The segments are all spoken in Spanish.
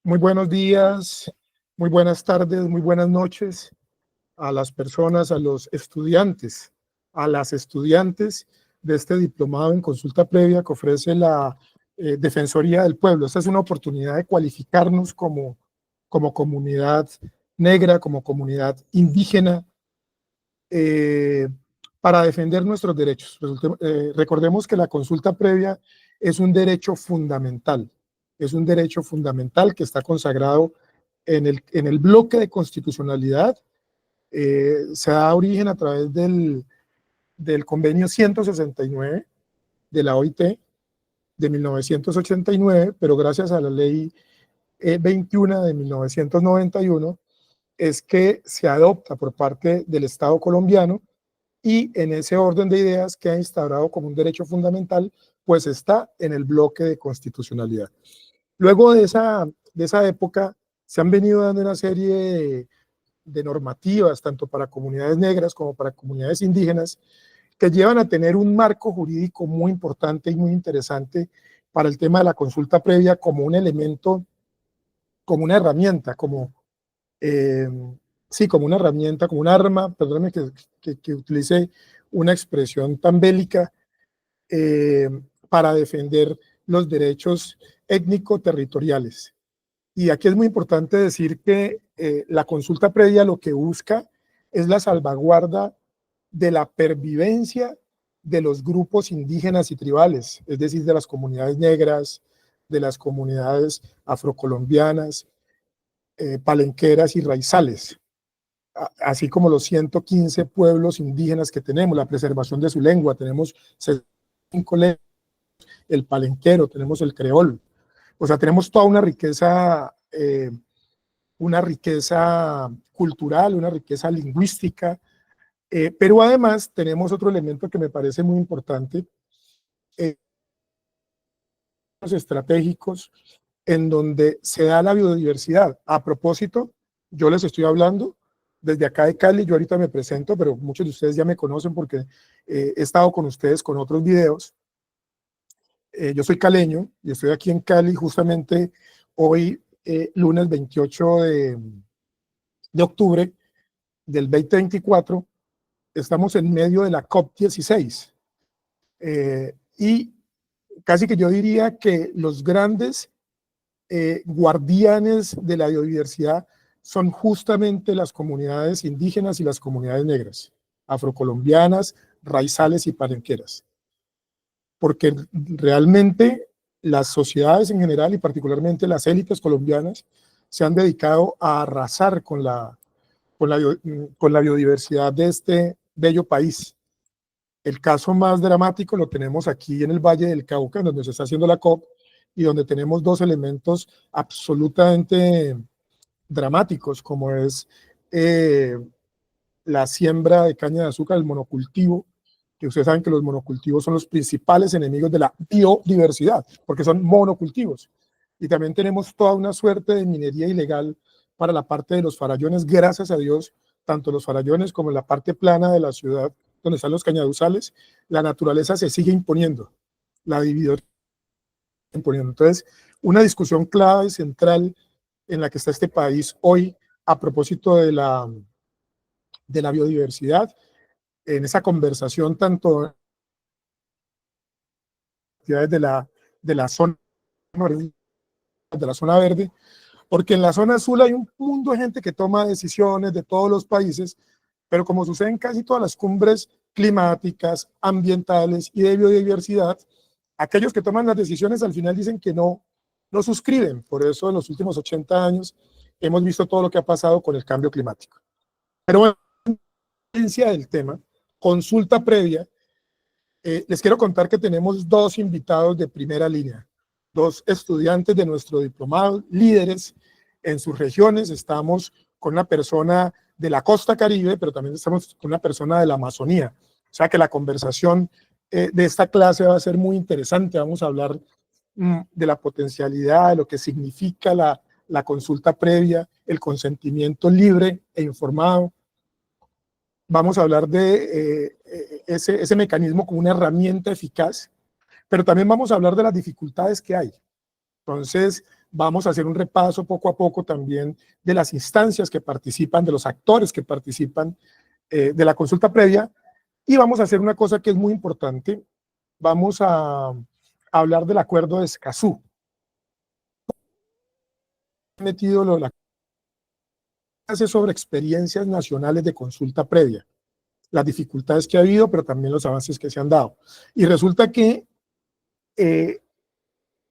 Muy buenos días, muy buenas tardes, muy buenas noches a las personas, a los estudiantes, a las estudiantes de este diplomado en consulta previa que ofrece la Defensoría del Pueblo. Esta es una oportunidad de cualificarnos como comunidad negra, como comunidad indígena, eh, para defender nuestros derechos. Recordemos que la consulta previa es un derecho fundamental. Es un derecho fundamental que está consagrado en el bloque de constitucionalidad. Se da origen a través del convenio 169 de la OIT de 1989, pero gracias a la ley 21 de 1991 es que se adopta por parte del Estado colombiano, y en ese orden de ideas que ha instaurado como un derecho fundamental, pues está en el bloque de constitucionalidad. Luego de esa época se han venido dando una serie de normativas, tanto para comunidades negras como para comunidades indígenas, que llevan a tener un marco jurídico muy importante y muy interesante para el tema de la consulta previa como un elemento, como una herramienta, eh, sí, como una herramienta, como un arma, perdóname que utilice una expresión tan bélica, eh, para defender los derechos étnico-territoriales. Y aquí es muy importante decir que la consulta previa lo que busca es la salvaguarda de la pervivencia de los grupos indígenas y tribales, es decir, de las comunidades negras, de las comunidades afrocolombianas, palenqueras y raizales, así como los 115 pueblos indígenas que tenemos, la preservación de su lengua. Tenemos 5 lenguas, el palenquero, tenemos el creol. O sea, tenemos toda una riqueza cultural, una riqueza lingüística, pero además tenemos otro elemento que me parece muy importante, los estratégicos, en donde se da la biodiversidad. A propósito, yo les estoy hablando desde acá de Cali. Yo ahorita me presento, pero muchos de ustedes ya me conocen porque he estado con ustedes con otros videos. Yo soy caleño y estoy aquí en Cali justamente hoy, lunes 28 de octubre del 2024. Estamos en medio de la COP16, y casi que yo diría que los grandes guardianes de la biodiversidad son justamente las comunidades indígenas y las comunidades negras, afrocolombianas, raizales y palenqueras, porque realmente las sociedades en general y particularmente las élites colombianas se han dedicado a arrasar con la biodiversidad de este bello país. El caso más dramático lo tenemos aquí en el Valle del Cauca, donde se está haciendo la COP y donde tenemos dos elementos absolutamente dramáticos, como es eh, la siembra de caña de azúcar, el monocultivo, que ustedes saben que los monocultivos son los principales enemigos de la biodiversidad, porque son monocultivos. Y también tenemos toda una suerte de minería ilegal para la parte de los farallones. Gracias a Dios, tanto los farallones como en la parte plana de la ciudad, donde están los cañaduzales, la naturaleza se sigue imponiendo, la biodiversidad imponiendo. Entonces, una discusión clave, central, en la que está este país hoy, a propósito de la biodiversidad, en esa conversación tanto de la zona de la zona verde, porque en la zona azul hay un mundo de gente que toma decisiones de todos los países, pero como sucede en casi todas las cumbres climáticas, ambientales y de biodiversidad, aquellos que toman las decisiones al final dicen que no suscriben. Por eso en los últimos 80 años hemos visto todo lo que ha pasado con el cambio climático. Pero bueno, del tema, consulta previa, les quiero contar que tenemos dos invitados de primera línea, dos estudiantes de nuestro diplomado, líderes en sus regiones. Estamos con una persona de la costa Caribe, pero también estamos con una persona de la Amazonía. O sea que la conversación de esta clase va a ser muy interesante. Vamos a hablar de la potencialidad, de lo que significa la consulta previa, el consentimiento libre e informado. Vamos a hablar de ese mecanismo como una herramienta eficaz, pero también vamos a hablar de las dificultades que hay. Entonces, Vamos a hacer un repaso poco a poco también de las instancias que participan, de los actores que participan de la consulta previa, y vamos a hacer una cosa que es muy importante. Vamos a hablar del acuerdo de Escazú. He metido la clase sobre experiencias nacionales de consulta previa, las dificultades que ha habido, pero también los avances que se han dado. Y resulta que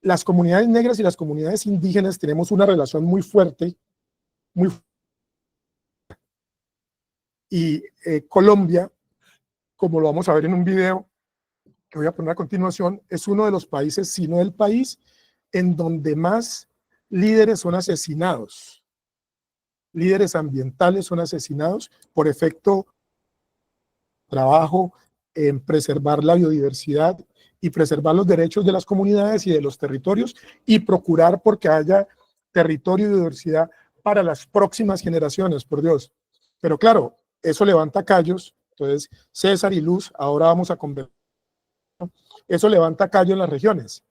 las comunidades negras y las comunidades indígenas tenemos una relación muy fuerte, muy fuerte. Y Colombia, como lo vamos a ver en un video que voy a poner a continuación, es uno de los países, si no el país, en donde más líderes son asesinados. Líderes ambientales son asesinados por efecto trabajo en preservar la biodiversidad y preservar los derechos de las comunidades y de los territorios y procurar porque haya territorio y biodiversidad para las próximas generaciones, por Dios. Pero claro, eso levanta callos. Entonces, César y Luz, ahora vamos a conversar. Eso levanta callos en las regiones,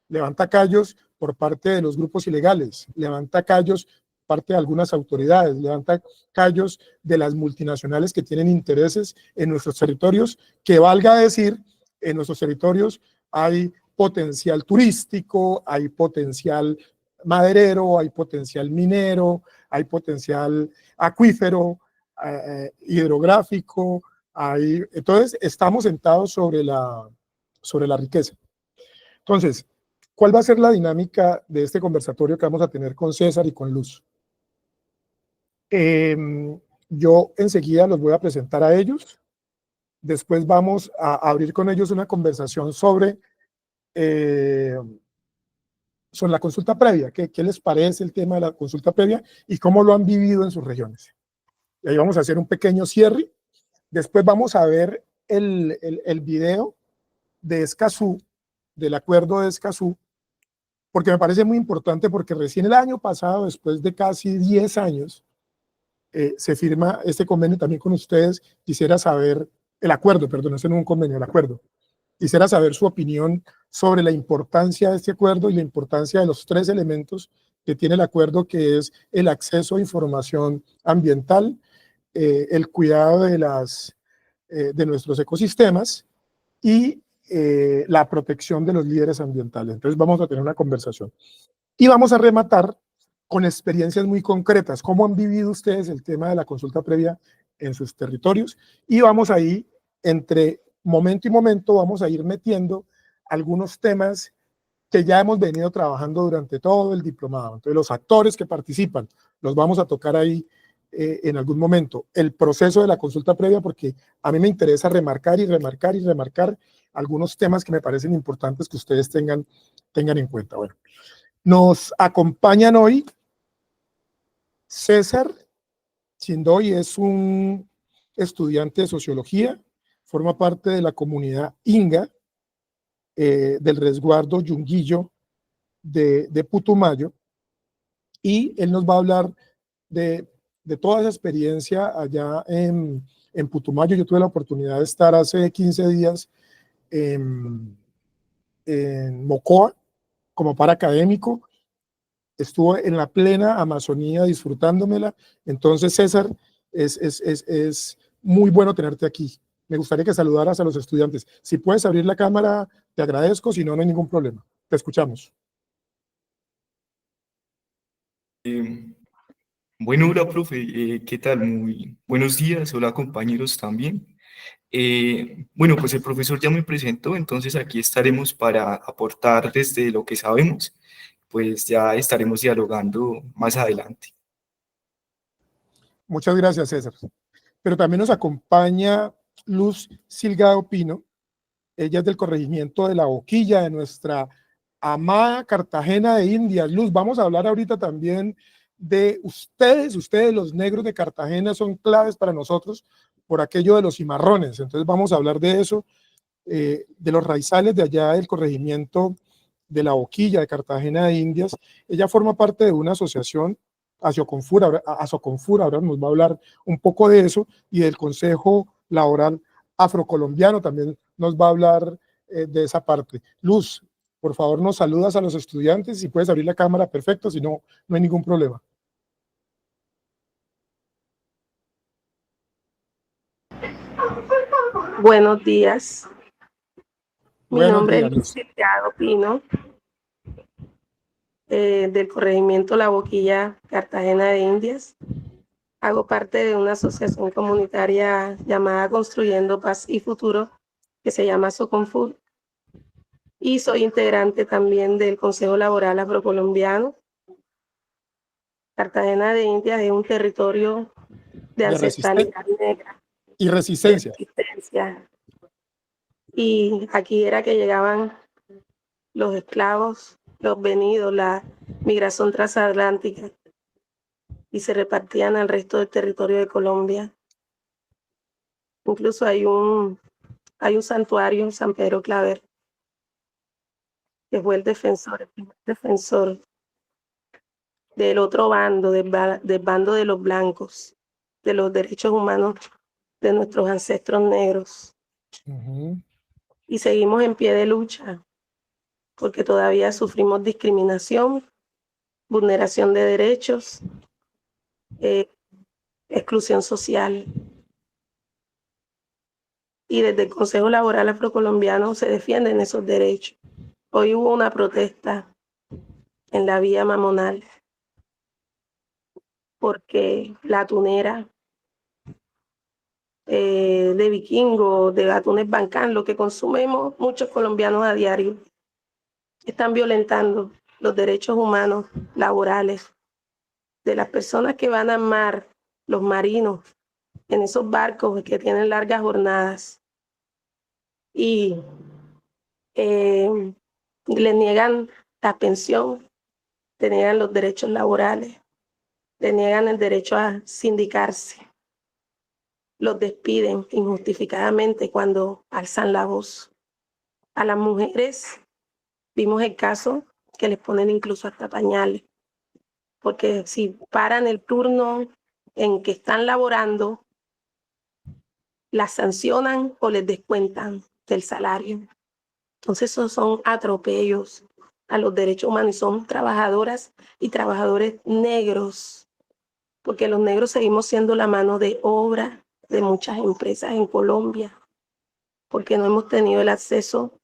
levanta callos por parte de los grupos ilegales, levanta callos por parte de algunas autoridades, levanta callos de las multinacionales que tienen intereses en nuestros territorios, que valga decir, en nuestros territorios hay potencial turístico, hay potencial maderero, hay potencial minero, hay potencial acuífero, hidrográfico, entonces estamos sentados sobre la riqueza. Entonces, ¿cuál va a ser la dinámica de este conversatorio que vamos a tener con César y con Luz? Yo enseguida los voy a presentar a ellos, después vamos a abrir con ellos una conversación sobre la consulta previa, qué les parece el tema de la consulta previa y cómo lo han vivido en sus regiones. Y ahí vamos a hacer un pequeño cierre, después vamos a ver el video de Escazú, del acuerdo de Escazú, porque me parece muy importante, porque recién el año pasado, después de casi 10 años, se firma este convenio también con ustedes. Quisiera saber, el acuerdo, perdón, este no es un convenio, el acuerdo. Quisiera saber su opinión sobre la importancia de este acuerdo y la importancia de los 3 elementos que tiene el acuerdo, que es el acceso a información ambiental, el cuidado de nuestros ecosistemas y la protección de los líderes ambientales. Entonces vamos a tener una conversación. Y vamos a rematar con experiencias muy concretas. ¿Cómo han vivido ustedes el tema de la consulta previa en sus territorios? Y vamos ahí, entre momento y momento, vamos a ir metiendo algunos temas que ya hemos venido trabajando durante todo el diplomado. Entonces, los actores que participan, los vamos a tocar ahí en algún momento. El proceso de la consulta previa, porque a mí me interesa remarcar y remarcar y remarcar algunos temas que me parecen importantes que ustedes tengan en cuenta. Bueno, nos acompañan hoy César Chindoy, es un estudiante de sociología, forma parte de la comunidad Inga, del resguardo Yunguillo de Putumayo, y él nos va a hablar de toda esa experiencia allá en Putumayo. Yo tuve la oportunidad de estar hace 15 días en Mocoa como paraacadémico, estuve en la plena Amazonía disfrutándomela. Entonces, César, es muy bueno tenerte aquí. Me gustaría que saludaras a los estudiantes. Si puedes abrir la cámara, te agradezco, si no, no hay ningún problema. Te escuchamos. Bueno, hola, profe, ¿qué tal? Muy buenos días, hola compañeros también. Bueno, pues el profesor ya me presentó, entonces aquí estaremos para aportar desde lo que sabemos, pues ya estaremos dialogando más adelante. Muchas gracias, César. Pero también nos acompaña Luz Silgado Pino. Ella es del corregimiento de La Boquilla, de nuestra amada Cartagena de Indias. Luz, vamos a hablar ahorita también de ustedes los negros de Cartagena son claves para nosotros por aquello de los cimarrones. Entonces vamos a hablar de eso, de los raizales de allá del corregimiento de La Boquilla, de Cartagena de Indias. Ella forma parte de una asociación, Asoconfur, ahora nos va a hablar un poco de eso, y del Consejo Laboral Afrocolombiano también nos va a hablar de esa parte. Luz, Por favor, nos saludas a los estudiantes. Si puedes abrir la cámara, perfecto. Si no, no hay ningún problema. Buenos días. Mi Buenos nombre días, es Luz. Silvia Pino, del corregimiento La Boquilla, Cartagena de Indias. Hago parte de una asociación comunitaria llamada Construyendo Paz y Futuro, que se llama Soconfur. Y soy integrante también del Consejo Laboral Afrocolombiano. Cartagena de Indias es un territorio de ancestralidad negra, y de resistencia. resistencia. Y aquí era que llegaban los esclavos, los venidos, la migración transatlántica, y se repartían al resto del territorio de Colombia. Incluso hay un santuario en San Pedro Claver, que fue el defensor del otro bando, del bando de los blancos, de los derechos humanos de nuestros ancestros negros. Y seguimos en pie de lucha, porque todavía sufrimos discriminación, vulneración de derechos, exclusión social. Y desde el Consejo Laboral Afrocolombiano se defienden esos derechos. Hoy hubo una protesta en la vía Mamonal porque la atunera de Vikingo, de atunes Bancán, lo que consumimos muchos colombianos a diario, están violentando los derechos humanos laborales de las personas que van a mar, los marinos, en esos barcos que tienen largas jornadas, y les niegan la pensión, le niegan los derechos laborales, le niegan el derecho a sindicarse, los despiden injustificadamente cuando alzan la voz. A las mujeres vimos el caso que les ponen incluso hasta pañales, porque si paran el turno en que están laborando, las sancionan o les descuentan del salario. Entonces esos son atropellos a los derechos humanos y son trabajadoras y trabajadores negros, porque los negros seguimos siendo la mano de obra de muchas empresas en Colombia, porque no hemos tenido el acceso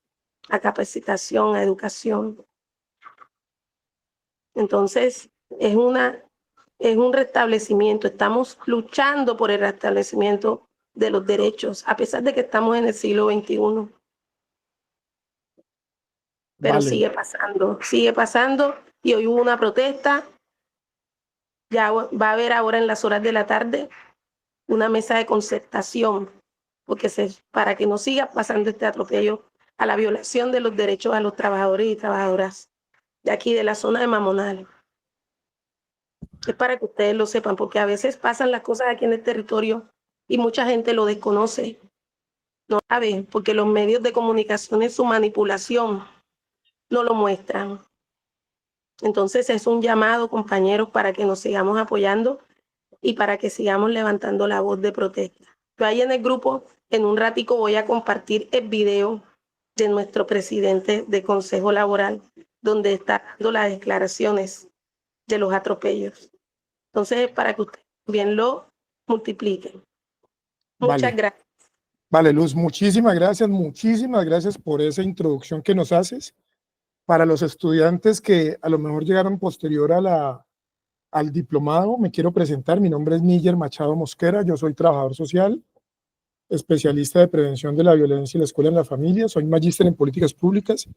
a capacitación, a educación. Entonces es un restablecimiento, estamos luchando por el restablecimiento de los derechos, a pesar de que estamos en el siglo XXI. Pero Vale. sigue pasando, y hoy hubo una protesta. Ya va a haber ahora en las horas de la tarde una mesa de concertación, porque para que no siga pasando este atropello a la violación de los derechos a los trabajadores y trabajadoras de aquí, de la zona de Mamonal. Es para que ustedes lo sepan, porque a veces pasan las cosas aquí en el territorio y mucha gente lo desconoce, no sabe, porque los medios de comunicación en su manipulación no lo muestran. Entonces es un llamado, compañeros, para que nos sigamos apoyando y para que sigamos levantando la voz de protesta. Yo ahí en el grupo, en un ratico, voy a compartir el video de nuestro presidente de Consejo Laboral, donde está dando las declaraciones de los atropellos. Entonces, para que ustedes también lo multipliquen. Muchas gracias. Vale, Luz, muchísimas gracias por esa introducción que nos haces. Para los estudiantes que a lo mejor llegaron posterior al diplomado, me quiero presentar. Mi nombre es Miller Machado Mosquera, yo soy trabajador social, especialista de prevención de la violencia en la escuela y en la familia, soy magíster en políticas públicas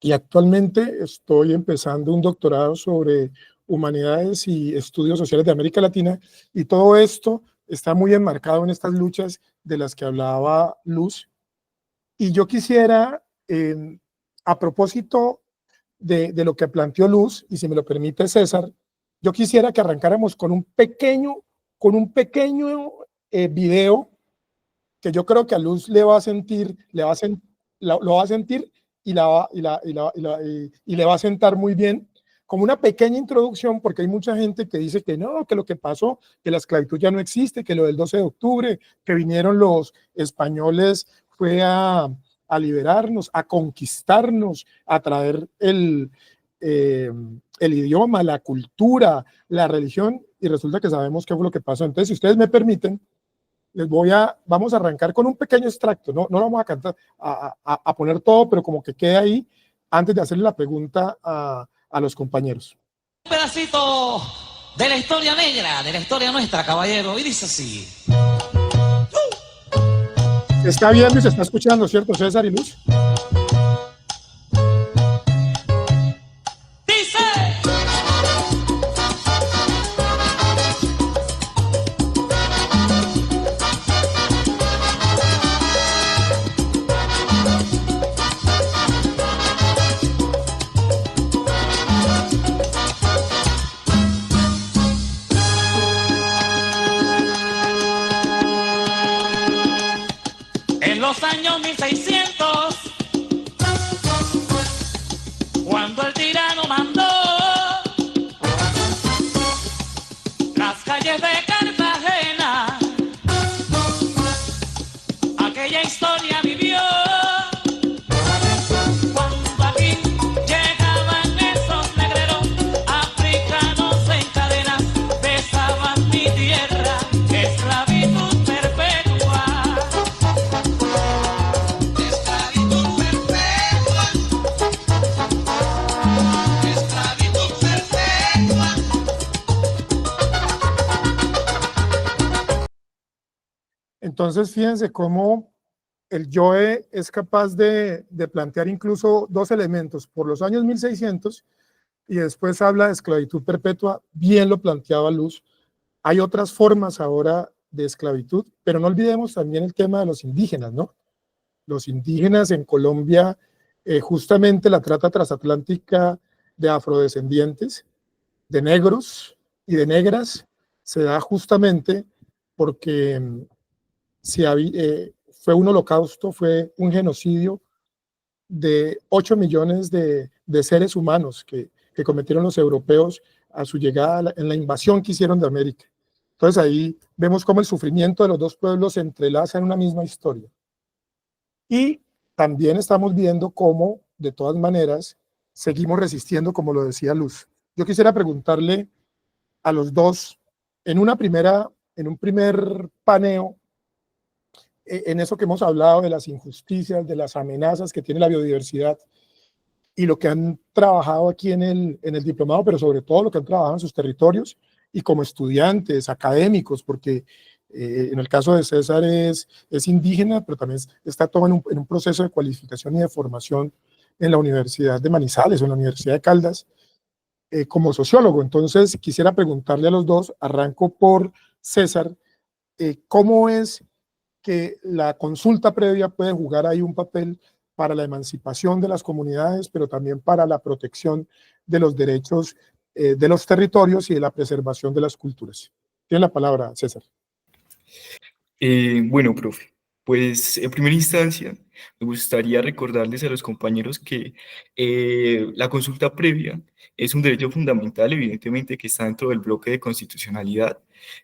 y actualmente estoy empezando un doctorado sobre humanidades y estudios sociales de América Latina, y todo esto está muy enmarcado en estas luchas de las que hablaba Luz. Y yo quisiera, a propósito de lo que planteó Luz, y si me lo permite César, yo quisiera que arrancáramos con un pequeño video que yo creo que a Luz le va a sentir, lo va a sentir y le va a sentar muy bien, como una pequeña introducción, porque hay mucha gente que dice que no, que lo que pasó, que la esclavitud ya no existe, que lo del 12 de octubre, que vinieron los españoles, fue a a liberarnos, a conquistarnos, a traer el idioma, la cultura, la religión, y resulta que sabemos qué fue lo que pasó. Entonces, si ustedes me permiten, vamos a arrancar con un pequeño extracto, no lo vamos a cantar, a poner todo, pero como que quede ahí antes de hacerle la pregunta a los compañeros. Un pedacito de la historia negra, de la historia nuestra, caballero, y dice así. Se está viendo y se está escuchando, ¿cierto, César y Luz? Dice. En los años 1600, cuando el tirano mandó las calles de Cartagena, aquella historia vivió. Cuando aquí llegaban esos negreros africanos en cadenas, besaban mi tierra, esclavitud perpetua. Entonces, fíjense cómo el Joe es capaz de plantear incluso dos elementos. Por los años 1600, y después habla de esclavitud perpetua, bien lo planteaba Luz. Hay otras formas ahora de esclavitud, pero no olvidemos también el tema de los indígenas, ¿no? Los indígenas en Colombia, justamente la trata transatlántica de afrodescendientes, de negros y de negras, se da justamente porque fue un holocausto, fue un genocidio de 8 millones de seres humanos que cometieron los europeos a su llegada en la invasión que hicieron de América. Entonces ahí vemos cómo el sufrimiento de los dos pueblos se entrelaza en una misma historia. Y también estamos viendo cómo, de todas maneras, seguimos resistiendo, como lo decía Luz. Yo quisiera preguntarle a los dos, en un primer paneo, en eso que hemos hablado de las injusticias, de las amenazas que tiene la biodiversidad y lo que han trabajado aquí en el diplomado, pero sobre todo lo que han trabajado en sus territorios y como estudiantes, académicos, porque en el caso de César es indígena, pero también está todo en un proceso de cualificación y de formación en la Universidad de Manizales o en la Universidad de Caldas como sociólogo. Entonces quisiera preguntarle a los dos, arranco por César, ¿cómo es que la consulta previa puede jugar ahí un papel para la emancipación de las comunidades, pero también para la protección de los derechos de los territorios y de la preservación de las culturas? Tiene la palabra, César. Bueno, profe, pues en primera instancia me gustaría recordarles a los compañeros que la consulta previa es un derecho fundamental, evidentemente, que está dentro del bloque de constitucionalidad.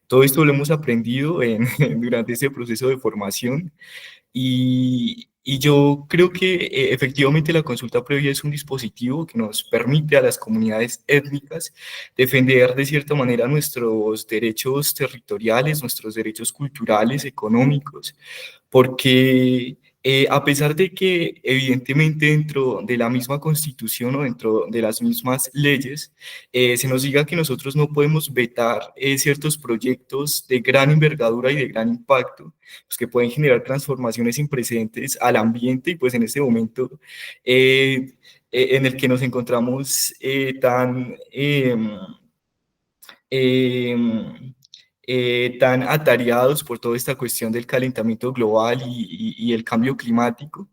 Todo esto lo hemos aprendido durante este proceso de formación. Y yo creo que efectivamente la consulta previa es un dispositivo que nos permite a las comunidades étnicas defender de cierta manera nuestros derechos territoriales, nuestros derechos culturales, económicos, porque a pesar de que evidentemente dentro de la misma Constitución o dentro de las mismas leyes se nos diga que nosotros no podemos vetar ciertos proyectos de gran envergadura y de gran impacto, pues que pueden generar transformaciones sin precedentes al ambiente, y pues en este momento en el que nos encontramos tan atareados por toda esta cuestión del calentamiento global y el cambio climático,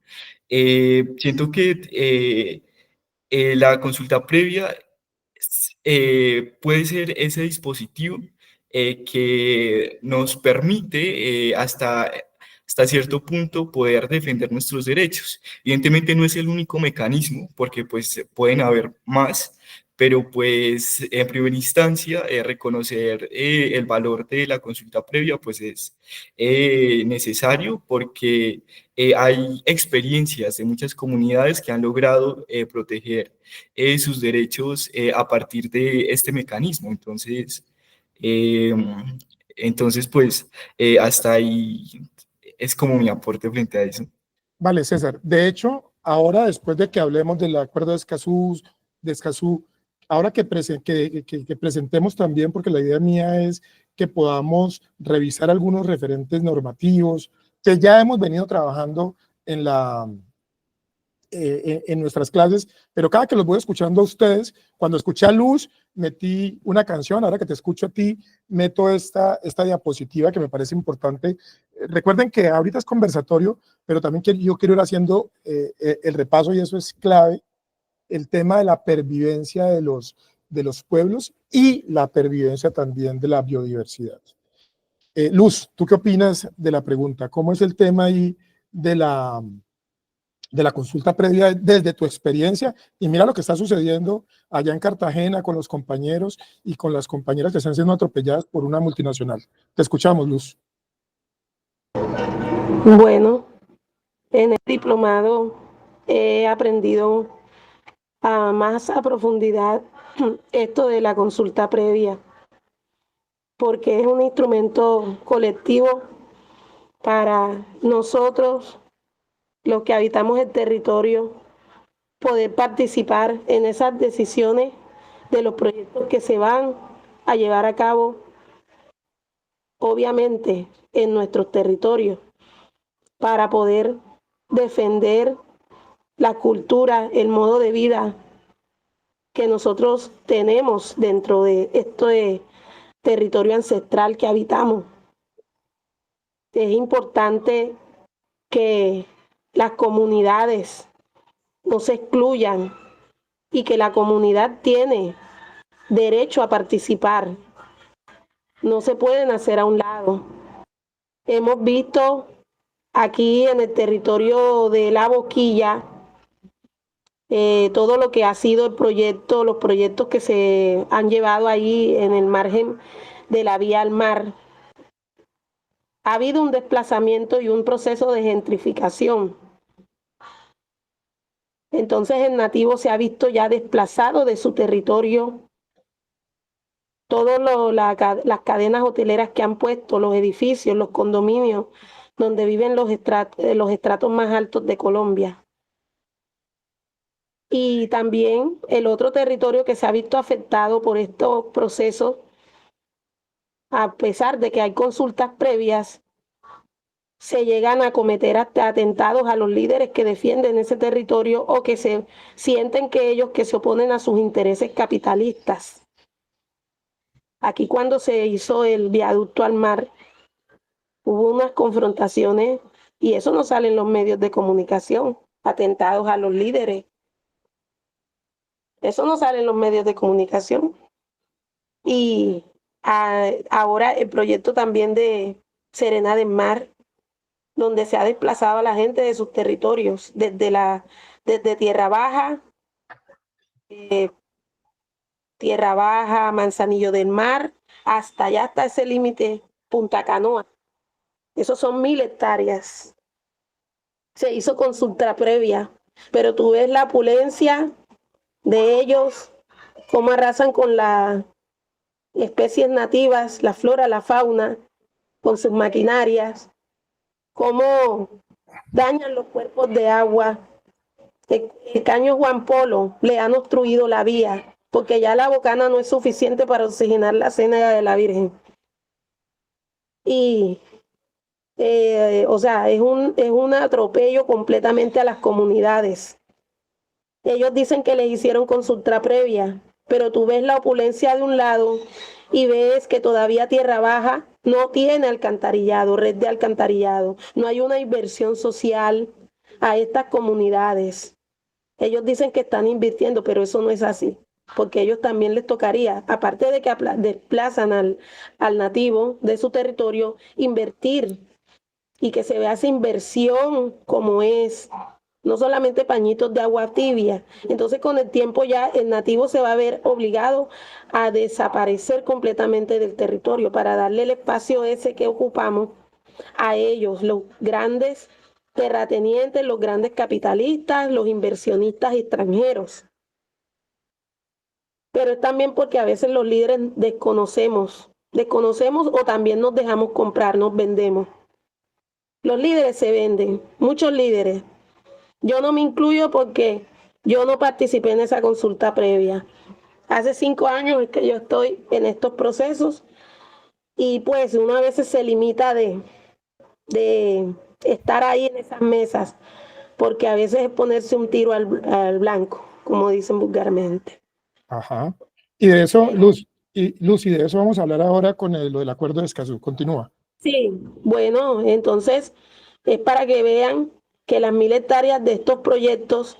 siento que la consulta previa puede ser ese dispositivo que nos permite hasta cierto punto poder defender nuestros derechos. Evidentemente no es el único mecanismo, porque pues pueden haber más, pero pues en primera instancia reconocer el valor de la consulta previa pues es necesario porque hay experiencias de muchas comunidades que han logrado proteger sus derechos a partir de este mecanismo. Eh, entonces pues hasta ahí es como mi aporte frente a eso. Vale, César. De hecho, ahora después de que hablemos del acuerdo de Escazú, ahora que presentemos también, porque la idea mía es que podamos revisar algunos referentes normativos que ya hemos venido trabajando en en nuestras clases, pero cada que los voy escuchando a ustedes, cuando escuché a Luz, metí una canción, ahora que te escucho a ti, meto esta diapositiva que me parece importante. Recuerden que ahorita es conversatorio, pero también yo quiero ir haciendo el repaso y eso es clave, el tema de la pervivencia de los pueblos y la pervivencia también de la biodiversidad. Luz, ¿tú qué opinas de la pregunta? ¿Cómo es el tema ahí de la consulta previa desde tu experiencia? Y mira lo que está sucediendo allá en Cartagena con los compañeros y con las compañeras que están siendo atropelladas por una multinacional. Te escuchamos, Luz. Bueno, en el diplomado he aprendido más a profundidad esto de la consulta previa, porque es un instrumento colectivo para nosotros, los que habitamos el territorio, poder participar en esas decisiones de los proyectos que se van a llevar a cabo, obviamente, en nuestros territorios, para poder defender la cultura, el modo de vida que nosotros tenemos dentro de este territorio ancestral que habitamos. Es importante que las comunidades no se excluyan y que la comunidad tiene derecho a participar. No se pueden hacer a un lado. Hemos visto aquí en el territorio de La Boquilla todo lo que ha sido el proyecto, los proyectos que se han llevado ahí en el margen de la vía al mar. Ha habido un desplazamiento y un proceso de gentrificación. Entonces el nativo se ha visto ya desplazado de su territorio. Todas las cadenas hoteleras que han puesto, los edificios, los condominios, donde viven los estratos más altos de Colombia. Y también el otro territorio que se ha visto afectado por estos procesos, a pesar de que hay consultas previas, se llegan a cometer hasta atentados a los líderes que defienden ese territorio o que se sienten que ellos que se oponen a sus intereses capitalistas. Aquí cuando se hizo el viaducto al mar, hubo unas confrontaciones y eso no sale en los medios de comunicación, atentados a los líderes. Eso no sale en los medios de comunicación. Y ahora el proyecto también de Serena del Mar, donde se ha desplazado a la gente de sus territorios, desde Tierra Baja, Manzanillo del Mar, hasta allá, hasta ese límite, Punta Canoa. Esos son 1000 hectáreas. Se hizo consulta previa, pero tú ves la opulencia de ellos, cómo arrasan con las especies nativas, la flora, la fauna, con sus maquinarias, cómo dañan los cuerpos de agua. El caño Juan Polo le han obstruido la vía, porque ya la bocana no es suficiente para oxigenar la Ciénaga de la Virgen. Y, o sea, es un atropello completamente a las comunidades. Ellos dicen que les hicieron consulta previa, pero tú ves la opulencia de un lado y ves que todavía Tierra Baja no tiene alcantarillado, red de alcantarillado. No hay una inversión social a estas comunidades. Ellos dicen que están invirtiendo, pero eso no es así, porque a ellos también les tocaría, aparte de que desplazan al nativo de su territorio, invertir y que se vea esa inversión como es no solamente pañitos de agua tibia. Entonces con el tiempo ya el nativo se va a ver obligado a desaparecer completamente del territorio para darle el espacio ese que ocupamos a ellos, los grandes terratenientes, los grandes capitalistas, los inversionistas extranjeros. Pero es también porque a veces los líderes desconocemos o también nos dejamos comprar, nos vendemos. Los líderes se venden, muchos líderes. Yo no me incluyo porque yo no participé en esa consulta previa. Hace 5 años es que yo estoy en estos procesos y pues uno a veces se limita de estar ahí en esas mesas, porque a veces es ponerse un tiro al blanco, como dicen vulgarmente. Ajá. Y de eso, Luz, y de eso vamos a hablar ahora con lo del acuerdo de Escazú. Continúa. Sí, bueno, entonces es para que vean que las 1000 hectáreas de estos proyectos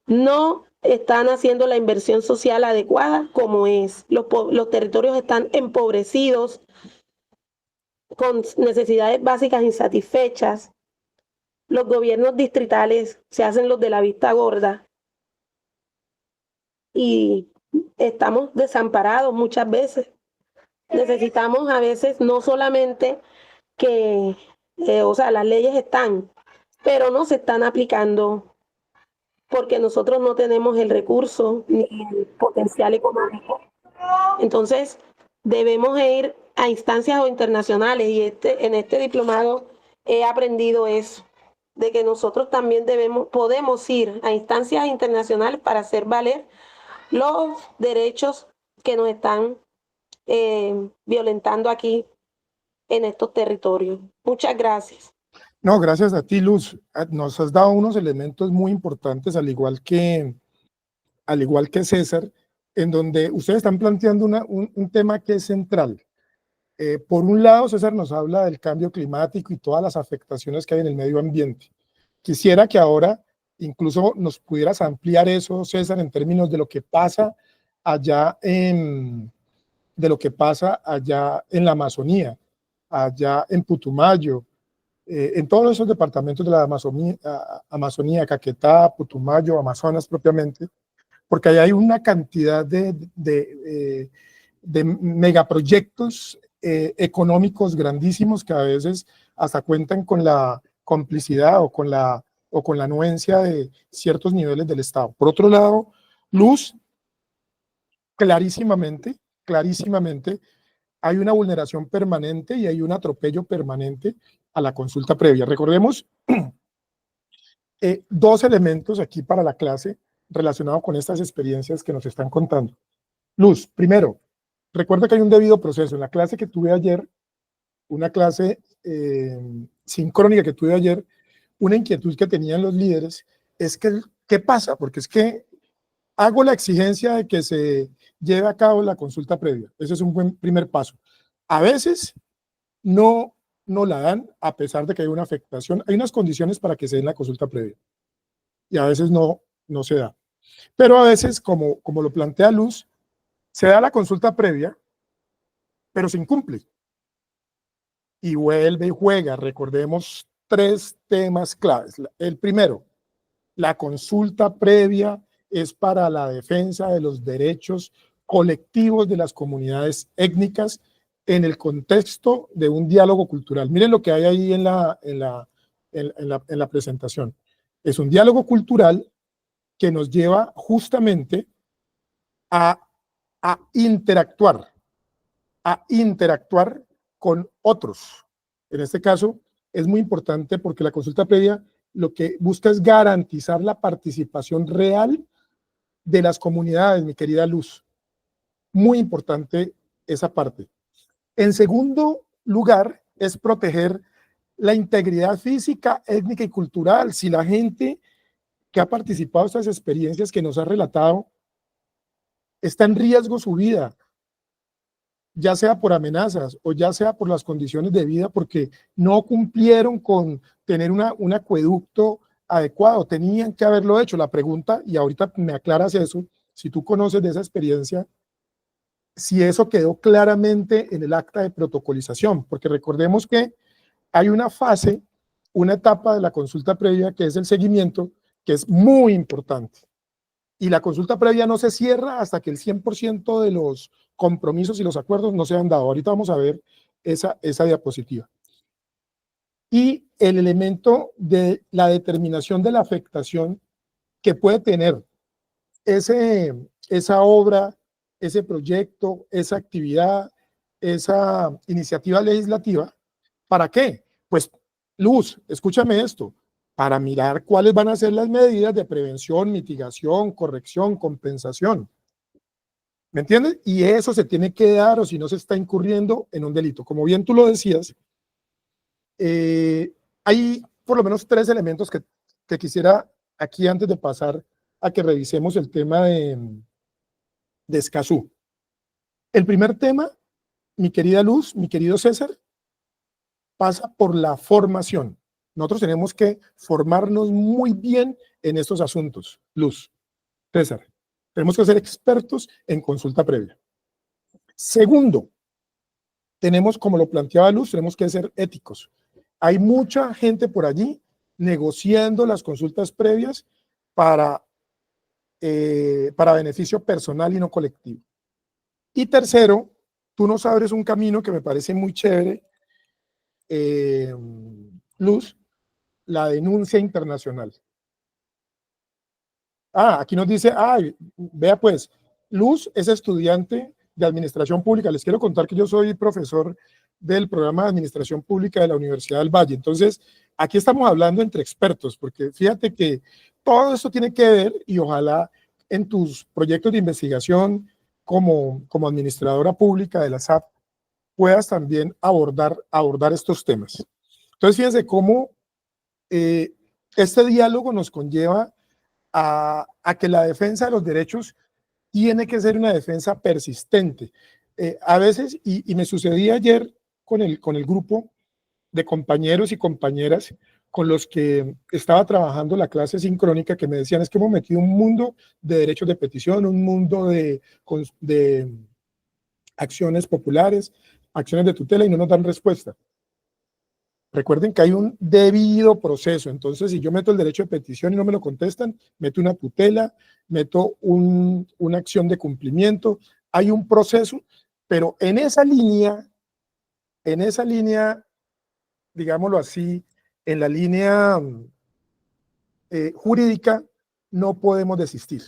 no están haciendo la inversión social adecuada como es. Los territorios están empobrecidos, con necesidades básicas insatisfechas. Los gobiernos distritales se hacen los de la vista gorda y estamos desamparados muchas veces. Necesitamos a veces no solamente que, o sea, las leyes están, pero no se están aplicando porque nosotros no tenemos el recurso ni el potencial económico. Entonces, debemos ir a instancias internacionales y en este diplomado he aprendido eso, de que nosotros también podemos ir a instancias internacionales para hacer valer los derechos que nos están violentando aquí en estos territorios. Muchas gracias. No, gracias a ti, Luz. Nos has dado unos elementos muy importantes, al igual que César, en donde ustedes están planteando un tema que es central. Por un lado, César nos habla del cambio climático y todas las afectaciones que hay en el medio ambiente. Quisiera que ahora incluso nos pudieras ampliar eso, César, en términos de lo que pasa allá en la Amazonía, allá en Putumayo, en todos esos departamentos de la Amazonía, Caquetá, Putumayo, Amazonas propiamente, porque ahí hay una cantidad de megaproyectos económicos grandísimos que a veces hasta cuentan con la complicidad o con la anuencia de ciertos niveles del Estado. Por otro lado, Luz, clarísimamente, hay una vulneración permanente y hay un atropello permanente a la consulta previa. Recordemos dos elementos aquí para la clase relacionados con estas experiencias que nos están contando. Luz, primero, recuerda que hay un debido proceso. En la clase que tuve ayer, una clase sincrónica que tuve ayer, una inquietud que tenían los líderes es que, ¿qué pasa? Porque es que hago la exigencia de que se lleve a cabo la consulta previa. Ese es un buen primer paso. A veces no la dan, a pesar de que hay una afectación. Hay unas condiciones para que se den la consulta previa y a veces no se da. Pero a veces, como lo plantea Luz, se da la consulta previa, pero se incumple. Y vuelve y juega. Recordemos 3 temas claves. El primero, la consulta previa es para la defensa de los derechos colectivos de las comunidades étnicas en el contexto de un diálogo cultural. Miren lo que hay ahí en la presentación. Es un diálogo cultural que nos lleva justamente a interactuar con otros. En este caso, es muy importante porque la consulta previa lo que busca es garantizar la participación real de las comunidades, mi querida Luz. Muy importante esa parte. En segundo lugar, es proteger la integridad física, étnica y cultural. Si la gente que ha participado en estas experiencias que nos ha relatado está en riesgo su vida, ya sea por amenazas o ya sea por las condiciones de vida, porque no cumplieron con tener un acueducto adecuado, tenían que haberlo hecho. La pregunta, y ahorita me aclaras eso, si tú conoces de esa experiencia, si eso quedó claramente en el acta de protocolización, porque recordemos que hay una fase, una etapa de la consulta previa que es el seguimiento, que es muy importante. Y la consulta previa no se cierra hasta que el 100% de los compromisos y los acuerdos no se han dado. Ahorita vamos a ver esa diapositiva. Y el elemento de la determinación de la afectación que puede tener esa obra, ese proyecto, esa actividad, esa iniciativa legislativa. ¿Para qué? Pues, Luz, escúchame esto, para mirar cuáles van a ser las medidas de prevención, mitigación, corrección, compensación. ¿Me entiendes? Y eso se tiene que dar, o si no se está incurriendo en un delito. Como bien tú lo decías, hay por lo menos 3 elementos que quisiera aquí, antes de pasar a que revisemos el tema de Escazú. El primer tema, mi querida Luz, mi querido César, pasa por la formación. Nosotros tenemos que formarnos muy bien en estos asuntos. Luz, César, tenemos que ser expertos en consulta previa. Segundo, tenemos, como lo planteaba Luz, tenemos que ser éticos. Hay mucha gente por allí negociando las consultas previas para beneficio personal y no colectivo. Y tercero, tú nos abres un camino que me parece muy chévere, Luz, la denuncia internacional. Aquí nos dice, vea pues, Luz es estudiante de Administración Pública. Les quiero contar que yo soy profesor del programa de Administración Pública de la Universidad del Valle. Entonces, aquí estamos hablando entre expertos, porque fíjate que todo esto tiene que ver, y ojalá en tus proyectos de investigación como administradora pública de la SAP puedas también abordar estos temas. Entonces, fíjense cómo este diálogo nos conlleva a que la defensa de los derechos tiene que ser una defensa persistente. A veces, y me sucedía ayer con el grupo de compañeros y compañeras con los que estaba trabajando la clase sincrónica, que me decían, es que hemos metido un mundo de derechos de petición, un mundo de acciones populares, acciones de tutela, y no nos dan respuesta. Recuerden que hay un debido proceso. Entonces, si yo meto el derecho de petición y no me lo contestan, meto una tutela, meto una acción de cumplimiento. Hay un proceso, pero en esa línea, digámoslo así, en la línea jurídica, no podemos desistir.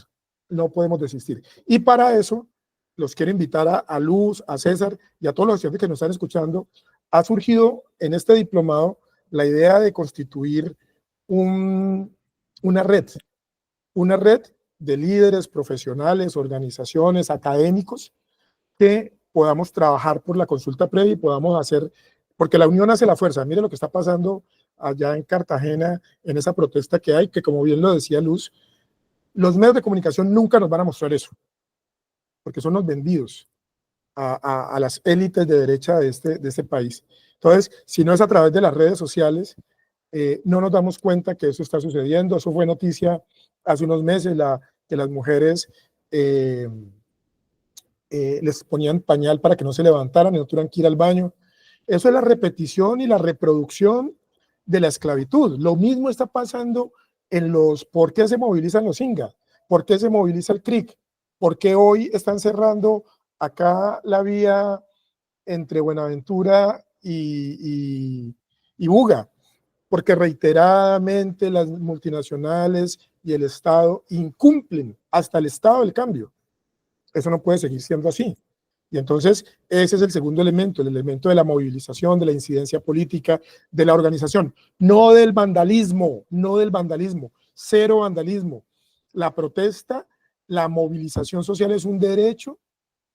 No podemos desistir. Y para eso, los quiero invitar a Luz, a César y a todos los estudiantes que nos están escuchando. Ha surgido en este diplomado la idea de constituir una red de líderes, profesionales, organizaciones, académicos, que podamos trabajar por la consulta previa y podamos hacer, porque la unión hace la fuerza. Mire lo que está pasando allá en Cartagena, en esa protesta que hay, que como bien lo decía Luz, los medios de comunicación nunca nos van a mostrar eso, porque son los vendidos a las élites de derecha de este país. Entonces, si no es a través de las redes sociales, no nos damos cuenta que eso está sucediendo. Eso fue noticia hace unos meses, que las mujeres les ponían pañal para que no se levantaran y no tuvieran que ir al baño. Eso es la repetición y la reproducción de la esclavitud. Lo mismo está pasando en ¿por qué se movilizan los INGA? ¿Por qué se moviliza el CRIC? ¿Por qué hoy están cerrando acá la vía entre Buenaventura y Buga? Porque reiteradamente las multinacionales y el Estado incumplen, hasta el Estado del cambio. Eso no puede seguir siendo así. Y entonces ese es el segundo elemento, el elemento de la movilización, de la incidencia política, de la organización, no del vandalismo, cero vandalismo. La protesta, la movilización social es un derecho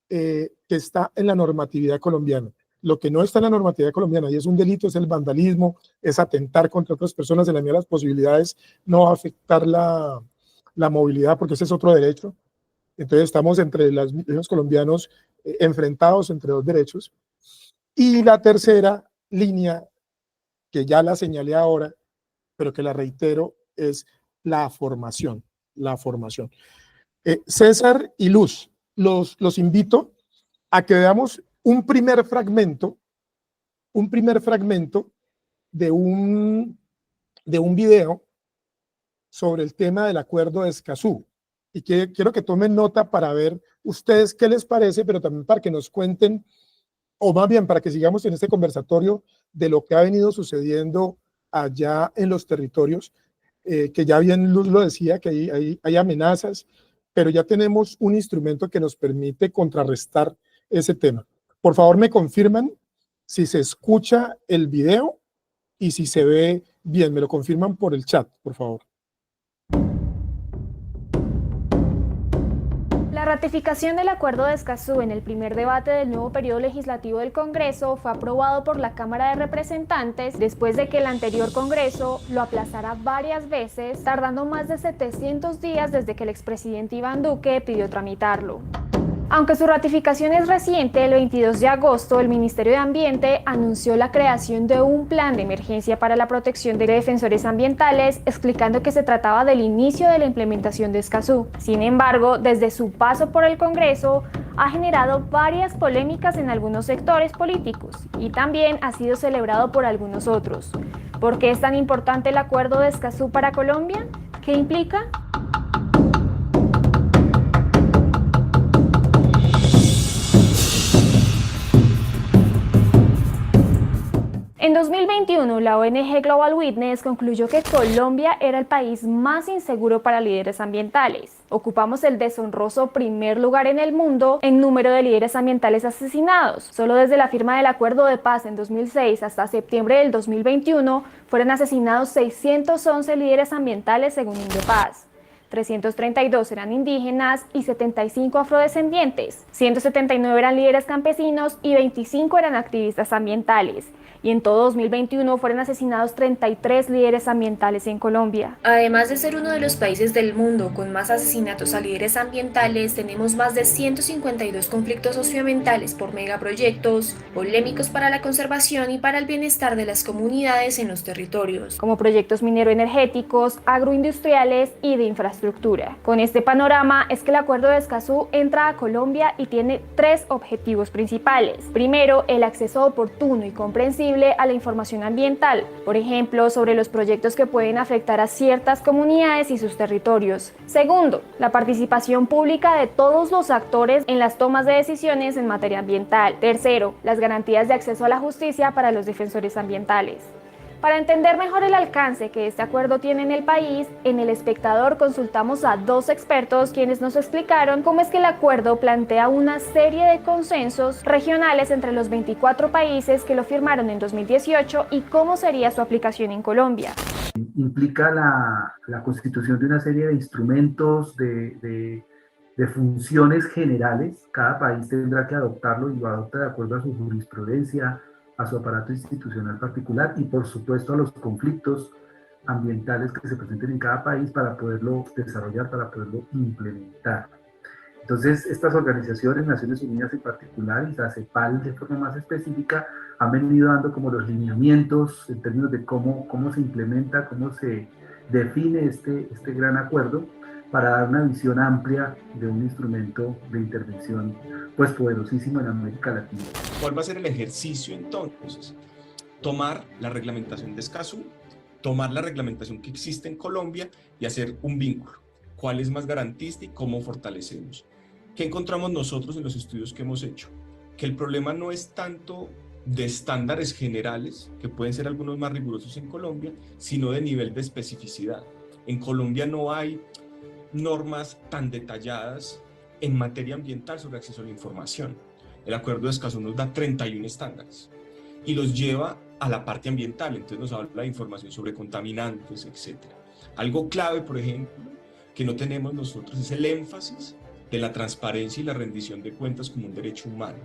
que está en la normatividad colombiana. Lo que no está en la normatividad colombiana y es un delito es el vandalismo, es atentar contra otras personas en la medida de las posibilidades, no va a afectar la movilidad, porque ese es otro derecho. Entonces estamos entre los colombianos enfrentados entre dos derechos. Y la tercera línea, que ya la señalé ahora, pero que la reitero, es la formación. César y Luz, los invito a que veamos un primer fragmento de un video sobre el tema del acuerdo de Escazú. Y quiero que tomen nota para ver ustedes qué les parece, pero también para que nos cuenten, o más bien para que sigamos en este conversatorio de lo que ha venido sucediendo allá en los territorios, que ya bien Luz lo decía, que hay amenazas, pero ya tenemos un instrumento que nos permite contrarrestar ese tema. Por favor, me confirman si se escucha el video y si se ve bien. Me lo confirman por el chat, por favor. La ratificación del Acuerdo de Escazú en el primer debate del nuevo periodo legislativo del Congreso fue aprobado por la Cámara de Representantes después de que el anterior Congreso lo aplazara varias veces, tardando más de 700 días desde que el expresidente Iván Duque pidió tramitarlo. Aunque su ratificación es reciente, el 22 de agosto el Ministerio de Ambiente anunció la creación de un plan de emergencia para la protección de defensores ambientales, explicando que se trataba del inicio de la implementación de Escazú. Sin embargo, desde su paso por el Congreso, ha generado varias polémicas en algunos sectores políticos y también ha sido celebrado por algunos otros. ¿Por qué es tan importante el Acuerdo de Escazú para Colombia? ¿Qué implica? En 2021, la ONG Global Witness concluyó que Colombia era el país más inseguro para líderes ambientales. Ocupamos el deshonroso primer lugar en el mundo en número de líderes ambientales asesinados. Solo desde la firma del Acuerdo de Paz en 2006 hasta septiembre del 2021 fueron asesinados 611 líderes ambientales según Indepaz. 332 eran indígenas y 75 afrodescendientes, 179 eran líderes campesinos y 25 eran activistas ambientales. Y en todo 2021 fueron asesinados 33 líderes ambientales en Colombia. Además de ser uno de los países del mundo con más asesinatos a líderes ambientales, tenemos más de 152 conflictos socioambientales por megaproyectos, polémicos para la conservación y para el bienestar de las comunidades en los territorios, como proyectos minero-energéticos, agroindustriales y de infraestructura. Con este panorama es que el Acuerdo de Escazú entra a Colombia y tiene 3 objetivos principales. Primero, el acceso oportuno y comprensible a la información ambiental, por ejemplo, sobre los proyectos que pueden afectar a ciertas comunidades y sus territorios. Segundo, la participación pública de todos los actores en las tomas de decisiones en materia ambiental. Tercero, las garantías de acceso a la justicia para los defensores ambientales. Para entender mejor el alcance que este acuerdo tiene en el país, en El Espectador consultamos a 2 expertos quienes nos explicaron cómo es que el acuerdo plantea una serie de consensos regionales entre los 24 países que lo firmaron en 2018 y cómo sería su aplicación en Colombia. Implica la constitución de una serie de instrumentos, de funciones generales. Cada país tendrá que adoptarlo y lo adopta de acuerdo a su jurisprudencia, a su aparato institucional particular y por supuesto a los conflictos ambientales que se presenten en cada país para poderlo desarrollar, para poderlo implementar. Entonces, estas organizaciones, Naciones Unidas en particular y la CEPAL de forma más específica, han venido dando como los lineamientos en términos de cómo se implementa, cómo se define este gran acuerdo para dar una visión amplia de un instrumento de intervención pues poderosísimo en América Latina. ¿Cuál va a ser el ejercicio entonces? Tomar la reglamentación de Escazú, tomar la reglamentación que existe en Colombia y hacer un vínculo. ¿Cuál es más garantista y cómo fortalecemos? ¿Qué encontramos nosotros en los estudios que hemos hecho? Que el problema no es tanto de estándares generales, que pueden ser algunos más rigurosos en Colombia, sino de nivel de especificidad. En Colombia no hay normas tan detalladas en materia ambiental sobre acceso a la información. El Acuerdo de Escazú nos da 31 estándares y los lleva a la parte ambiental, entonces nos habla de información sobre contaminantes, etc. Algo clave, por ejemplo, que no tenemos nosotros es el énfasis de la transparencia y la rendición de cuentas como un derecho humano,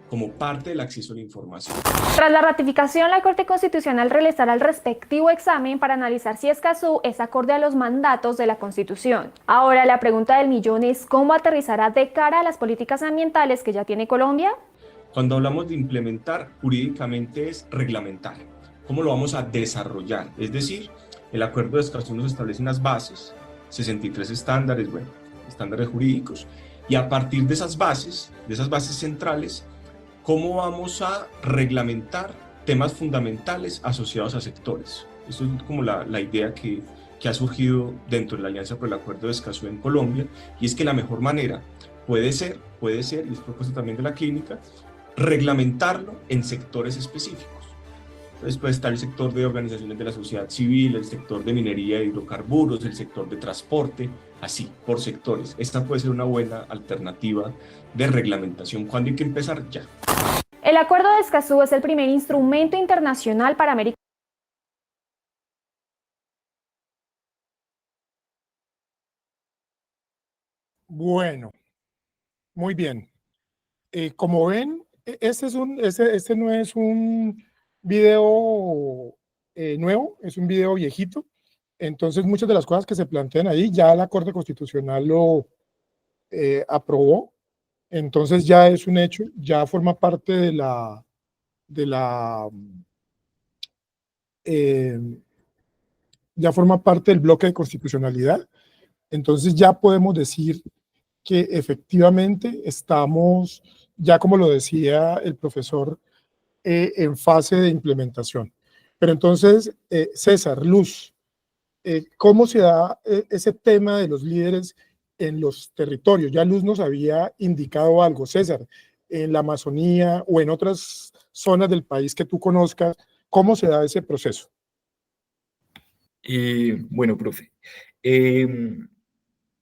como parte del acceso a la información. Tras la ratificación, la Corte Constitucional realizará el respectivo examen para analizar si Escazú es acorde a los mandatos de la Constitución. Ahora, la pregunta del millón es ¿cómo aterrizará de cara a las políticas ambientales que ya tiene Colombia? Cuando hablamos de implementar, jurídicamente es reglamentar. ¿Cómo lo vamos a desarrollar? Es decir, el Acuerdo de Escazú nos establece unas bases, 63 estándares, estándares jurídicos, y a partir de esas bases centrales, ¿cómo vamos a reglamentar temas fundamentales asociados a sectores? Eso es como la idea que que ha surgido dentro de la Alianza por el Acuerdo de Escazú en Colombia, y es que la mejor manera puede ser, y es propuesta también de la clínica, reglamentarlo en sectores específicos. Entonces puede estar el sector de organizaciones de la sociedad civil, el sector de minería de hidrocarburos, el sector de transporte, así, por sectores. Esta puede ser una buena alternativa de reglamentación. ¿Cuándo hay que empezar? Ya. El Acuerdo de Escazú es el primer instrumento internacional para América. Bueno, muy bien. Como ven, este no es un video nuevo, es un video viejito. Entonces, muchas de las cosas que se plantean ahí, ya la Corte Constitucional lo aprobó. Entonces, ya es un hecho, ya forma parte ya forma parte del bloque de constitucionalidad. Entonces, ya podemos decir que efectivamente estamos, ya como lo decía el profesor, en fase de implementación. Pero entonces, César, Luz, ¿cómo se da ese tema de los líderes en los territorios? Ya Luz nos había indicado algo. César, en la Amazonía o en otras zonas del país que tú conozcas, ¿cómo se da ese proceso? Bueno, profe.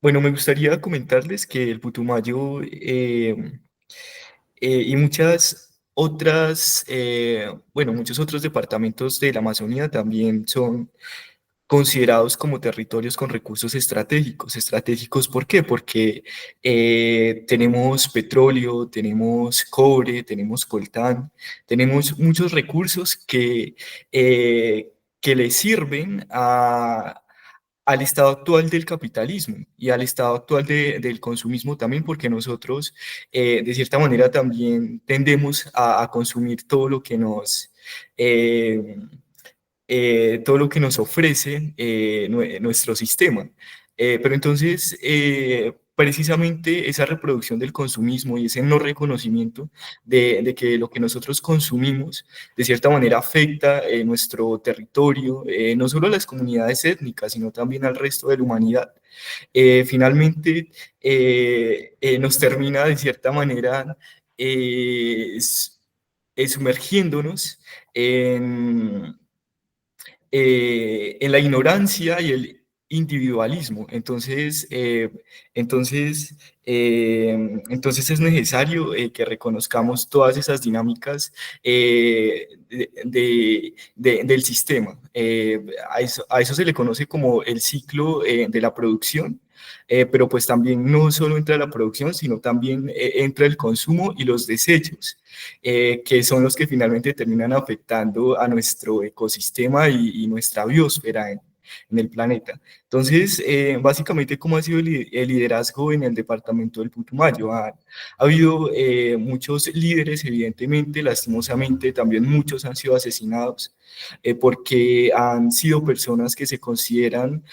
Bueno, me gustaría comentarles que el Putumayo y muchas otras, bueno, muchos otros departamentos de la Amazonía también son considerados como territorios con recursos estratégicos. ¿Estratégicos por qué? Porque tenemos petróleo, tenemos cobre, tenemos coltán, tenemos muchos recursos que le sirven al estado actual del capitalismo y al estado actual del consumismo también, porque nosotros de cierta manera también tendemos a consumir todo lo que nos ofrece nuestro sistema. Pero entonces, precisamente esa reproducción del consumismo y ese no reconocimiento de que lo que nosotros consumimos de cierta manera afecta nuestro territorio, no solo a las comunidades étnicas, sino también al resto de la humanidad. Finalmente, nos termina de cierta manera sumergiéndonos en la ignorancia y el individualismo. Entonces es necesario que reconozcamos todas esas dinámicas del sistema. A eso se le conoce como el ciclo de la producción. Pero pues también no solo entra la producción, sino también entra el consumo y los desechos, que son los que finalmente terminan afectando a nuestro ecosistema y nuestra biosfera en el planeta. Entonces, básicamente, ¿cómo ha sido el liderazgo en el departamento del Putumayo? Ha habido muchos líderes, evidentemente, lastimosamente, también muchos han sido asesinados porque han sido personas que se consideran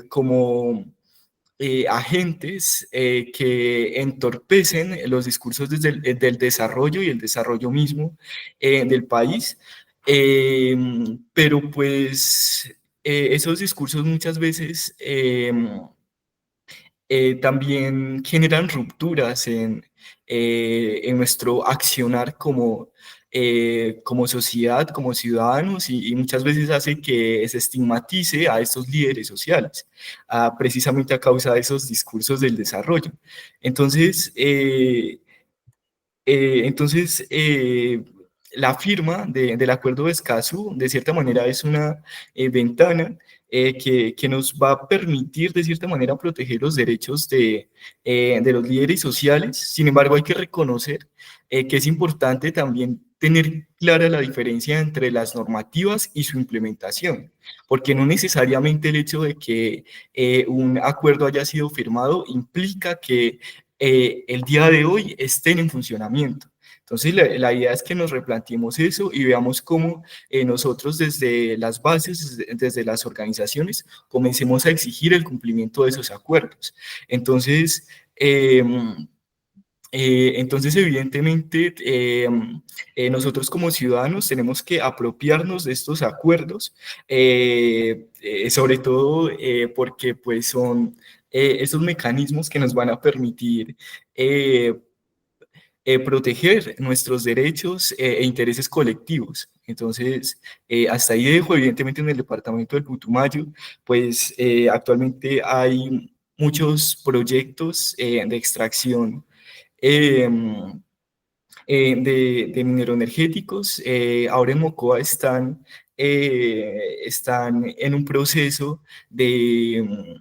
como agentes que entorpecen los discursos del desarrollo y el desarrollo mismo del país. Pero pues esos discursos muchas veces también generan rupturas en nuestro accionar como sociedad, como ciudadanos, y muchas veces hace que se estigmatice a estos líderes sociales, precisamente a causa de esos discursos del desarrollo. Entonces, la firma del Acuerdo de Escazú, de cierta manera, es una ventana que nos va a permitir, de cierta manera, proteger los derechos de los líderes sociales. Sin embargo, hay que reconocer que es importante también tener clara la diferencia entre las normativas y su implementación, porque no necesariamente el hecho de que un acuerdo haya sido firmado implica que el día de hoy estén en funcionamiento. Entonces, la idea es que nos replanteemos eso y veamos cómo nosotros desde las bases, desde las organizaciones, comencemos a exigir el cumplimiento de esos acuerdos. Entonces, Entonces, evidentemente, nosotros como ciudadanos tenemos que apropiarnos de estos acuerdos, sobre todo porque pues, son esos mecanismos que nos van a permitir proteger nuestros derechos e intereses colectivos. Entonces, hasta ahí dejo, evidentemente en el departamento del Putumayo, pues actualmente hay muchos proyectos de extracción eh, de mineroenergéticos. Ahora en Mocoa están en un proceso de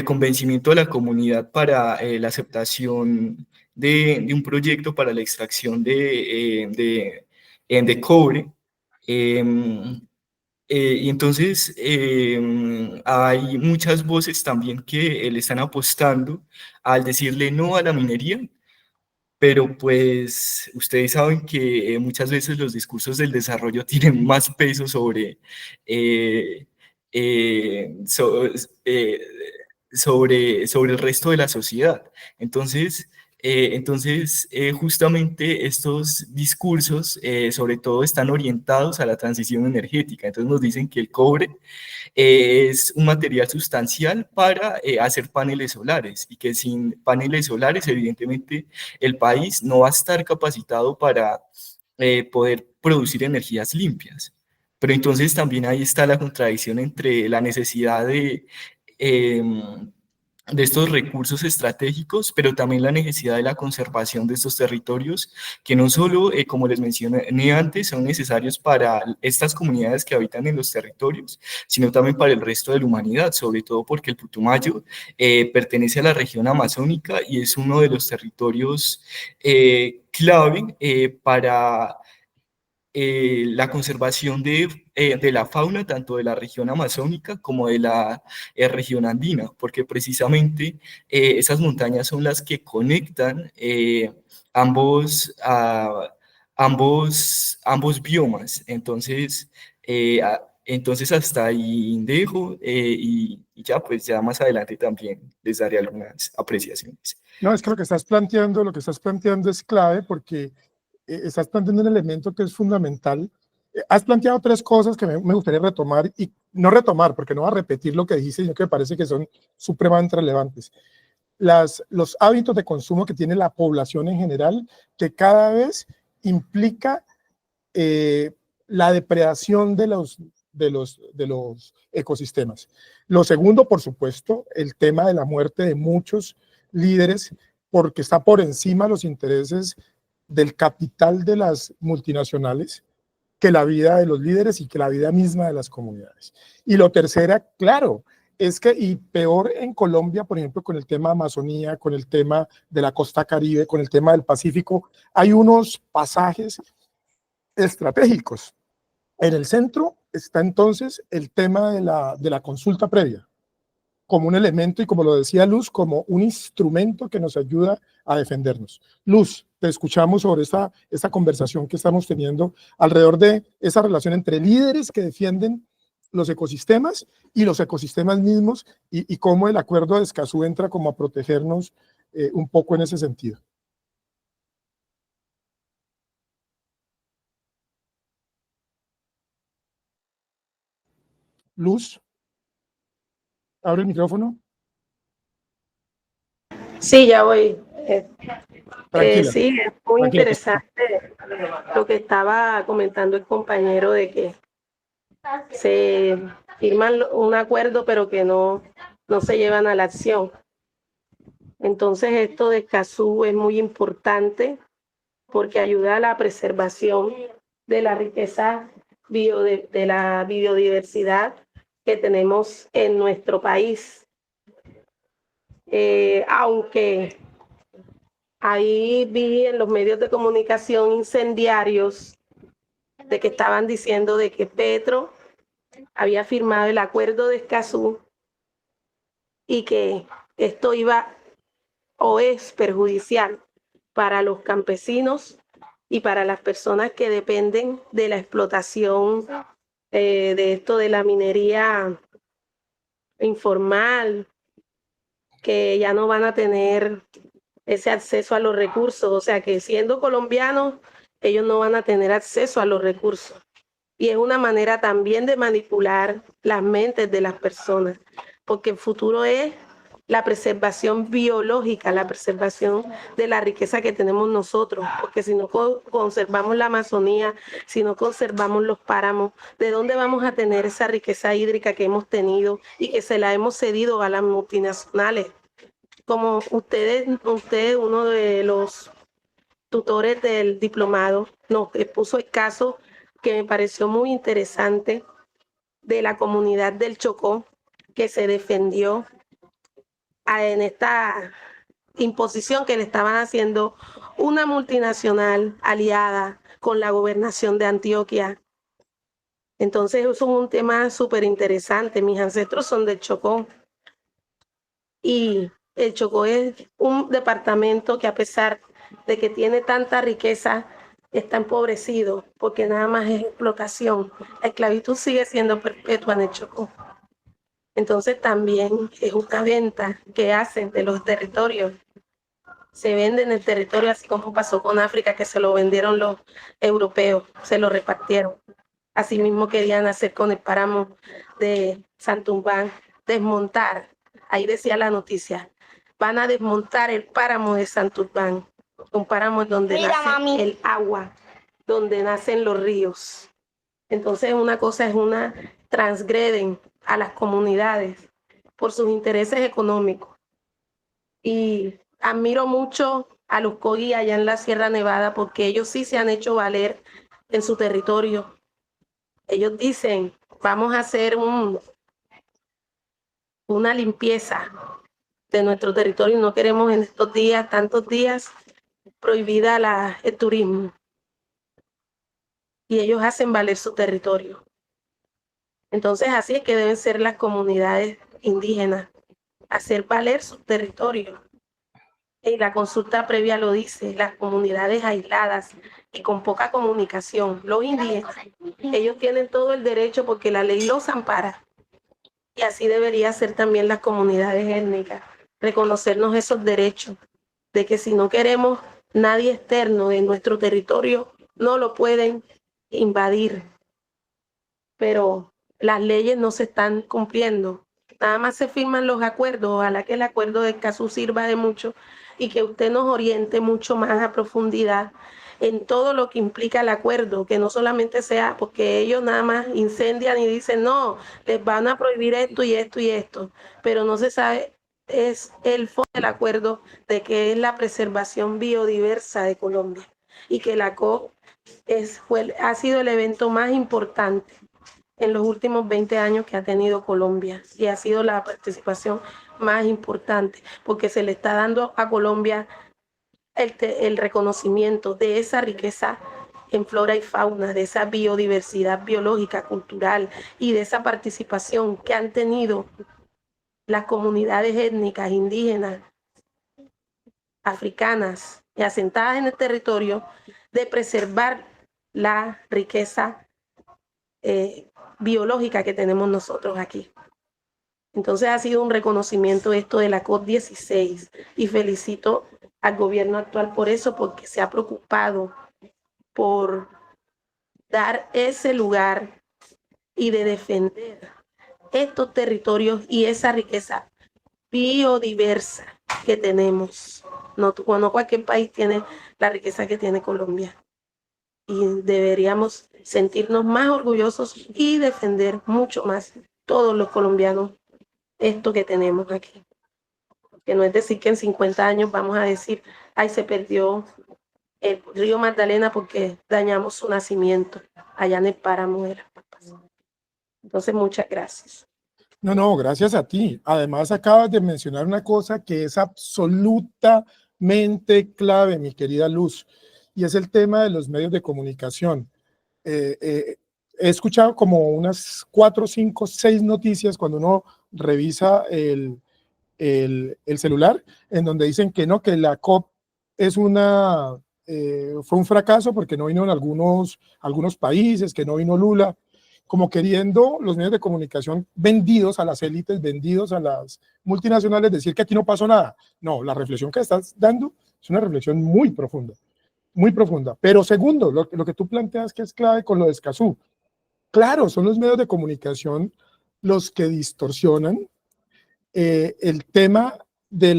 convencimiento de la comunidad para la aceptación de un proyecto para la extracción de cobre. Y entonces hay muchas voces también que le están apostando al decirle no a la minería, pero pues ustedes saben que muchas veces los discursos del desarrollo tienen más peso eh, eh, so- eh, sobre el resto de la sociedad. Entonces, justamente estos discursos sobre todo están orientados a la transición energética. Entonces nos dicen que el cobre es un material sustancial para hacer paneles solares y que sin paneles solares, evidentemente, el país no va a estar capacitado para poder producir energías limpias. Pero entonces también ahí está la contradicción entre la necesidad de estos recursos estratégicos, pero también la necesidad de la conservación de estos territorios, que no solo, como les mencioné antes, son necesarios para estas comunidades que habitan en los territorios, sino también para el resto de la humanidad, sobre todo porque el Putumayo pertenece a la región amazónica y es uno de los territorios clave para la conservación de la fauna, tanto de la región amazónica como de la región andina, porque precisamente esas montañas son las que conectan ambos, ambos biomas. Entonces hasta ahí dejo y ya, pues ya más adelante también les daré algunas apreciaciones. No, es que lo que estás planteando es clave porque estás planteando un elemento que es fundamental. Has planteado tres cosas que me gustaría retomar y no retomar porque no va a repetir lo que dijiste, sino que me parece que son supremamente relevantes. Los hábitos de consumo que tiene la población en general, que cada vez implica la depredación de los ecosistemas. Lo segundo, por supuesto, el tema de la muerte de muchos líderes, porque está por encima de los intereses del capital de las multinacionales, que la vida de los líderes y que la vida misma de las comunidades. Y lo tercera, claro, es que, y peor en Colombia, por ejemplo, con el tema Amazonía, con el tema de la costa Caribe, con el tema del Pacífico, hay unos pasajes estratégicos. En el centro está entonces el tema de la consulta previa, como un elemento y como lo decía Luz, como un instrumento que nos ayuda a defendernos. Luz, te escuchamos sobre esta conversación que estamos teniendo alrededor de esa relación entre líderes que defienden los ecosistemas y los ecosistemas mismos y cómo el acuerdo de Escazú entra como a protegernos un poco en ese sentido. Luz, abre el micrófono. Sí, ya voy. Tranquila. Sí, es muy Tranquila. interesante lo que estaba comentando el compañero de que se firman un acuerdo pero que no se llevan a la acción. Entonces esto de Escazú es muy importante porque ayuda a la preservación de la riqueza de la biodiversidad que tenemos en nuestro país. Aunque ahí vi en los medios de comunicación incendiarios de que estaban diciendo de que Petro había firmado el acuerdo de Escazú y que esto iba o es perjudicial para los campesinos y para las personas que dependen de la explotación de esto de la minería informal, que ya no van a tener ese acceso a los recursos. O sea que siendo colombianos, ellos no van a tener acceso a los recursos. Y es una manera también de manipular las mentes de las personas, porque el futuro es la preservación biológica, la preservación de la riqueza que tenemos nosotros, porque si no conservamos la Amazonía, si no conservamos los páramos, ¿de dónde vamos a tener esa riqueza hídrica que hemos tenido y que se la hemos cedido a las multinacionales? Como usted, uno de los tutores del diplomado, nos expuso el caso que me pareció muy interesante de la comunidad del Chocó, que se defendió en esta imposición que le estaban haciendo una multinacional aliada con la gobernación de Antioquia. Entonces eso es un tema súper interesante. Mis ancestros son del Chocó y el Chocó es un departamento que, a pesar de que tiene tanta riqueza, está empobrecido porque nada más es explotación. La esclavitud sigue siendo perpetua en el Chocó. Entonces también es una venta que hacen de los territorios. Se vende en el territorio, así como pasó con África, que se lo vendieron los europeos, se lo repartieron. Asimismo querían hacer con el páramo de Santurbán, desmontar. Ahí decía la noticia, van a desmontar el páramo de Santurbán, un páramo en donde nace el agua, donde nacen los ríos. Entonces una cosa es transgreden a las comunidades por sus intereses económicos. Y admiro mucho a los Kogi allá en la Sierra Nevada, porque ellos sí se han hecho valer en su territorio. Ellos dicen, vamos a hacer una limpieza de nuestro territorio y no queremos en estos días, tantos días, prohibida el turismo. Y ellos hacen valer su territorio. Entonces así es que deben ser las comunidades indígenas, hacer valer su territorio. Y la consulta previa lo dice, las comunidades aisladas y con poca comunicación, los indígenas, ellos tienen todo el derecho porque la ley los ampara. Y así debería ser también las comunidades étnicas, reconocernos esos derechos, de que si no queremos nadie externo en nuestro territorio, no lo pueden invadir. Pero las leyes no se están cumpliendo. Nada más se firman los acuerdos. Ojalá que el acuerdo de Escazú sirva de mucho y que usted nos oriente mucho más a profundidad en todo lo que implica el acuerdo, que no solamente sea porque ellos nada más incendian y dicen, no, les van a prohibir esto y esto y esto, pero no se sabe, es el fondo del acuerdo de que es la preservación biodiversa de Colombia y que la COP ha sido el evento más importante en los últimos 20 años que ha tenido Colombia, y ha sido la participación más importante porque se le está dando a Colombia el reconocimiento de esa riqueza en flora y fauna, de esa biodiversidad biológica, cultural y de esa participación que han tenido las comunidades étnicas indígenas, africanas y asentadas en el territorio, de preservar la riqueza biológica que tenemos nosotros aquí. Entonces ha sido un reconocimiento esto de la COP16 y felicito al gobierno actual por eso, porque se ha preocupado por dar ese lugar y de defender estos territorios y esa riqueza biodiversa que tenemos. No cualquier país tiene la riqueza que tiene Colombia. Y deberíamos sentirnos más orgullosos y defender mucho más todos los colombianos esto que tenemos aquí. Que no es decir que en 50 años vamos a decir, ay, se perdió el río Magdalena porque dañamos su nacimiento allá en el páramo de las Papas. Entonces, muchas gracias. No, gracias a ti. Además, acabas de mencionar una cosa que es absolutamente clave, mi querida Luz, y es el tema de los medios de comunicación. He escuchado como unas 4, 5, 6 noticias cuando uno revisa el celular, en donde dicen que no, que la COP es fue un fracaso porque no vino en algunos países, que no vino Lula, como queriendo los medios de comunicación vendidos a las élites, vendidos a las multinacionales, decir que aquí no pasó nada. No, la reflexión que estás dando es una reflexión muy profunda, muy profunda. Pero segundo, lo que tú planteas que es clave con lo de Escazú, claro, son los medios de comunicación los que distorsionan el tema de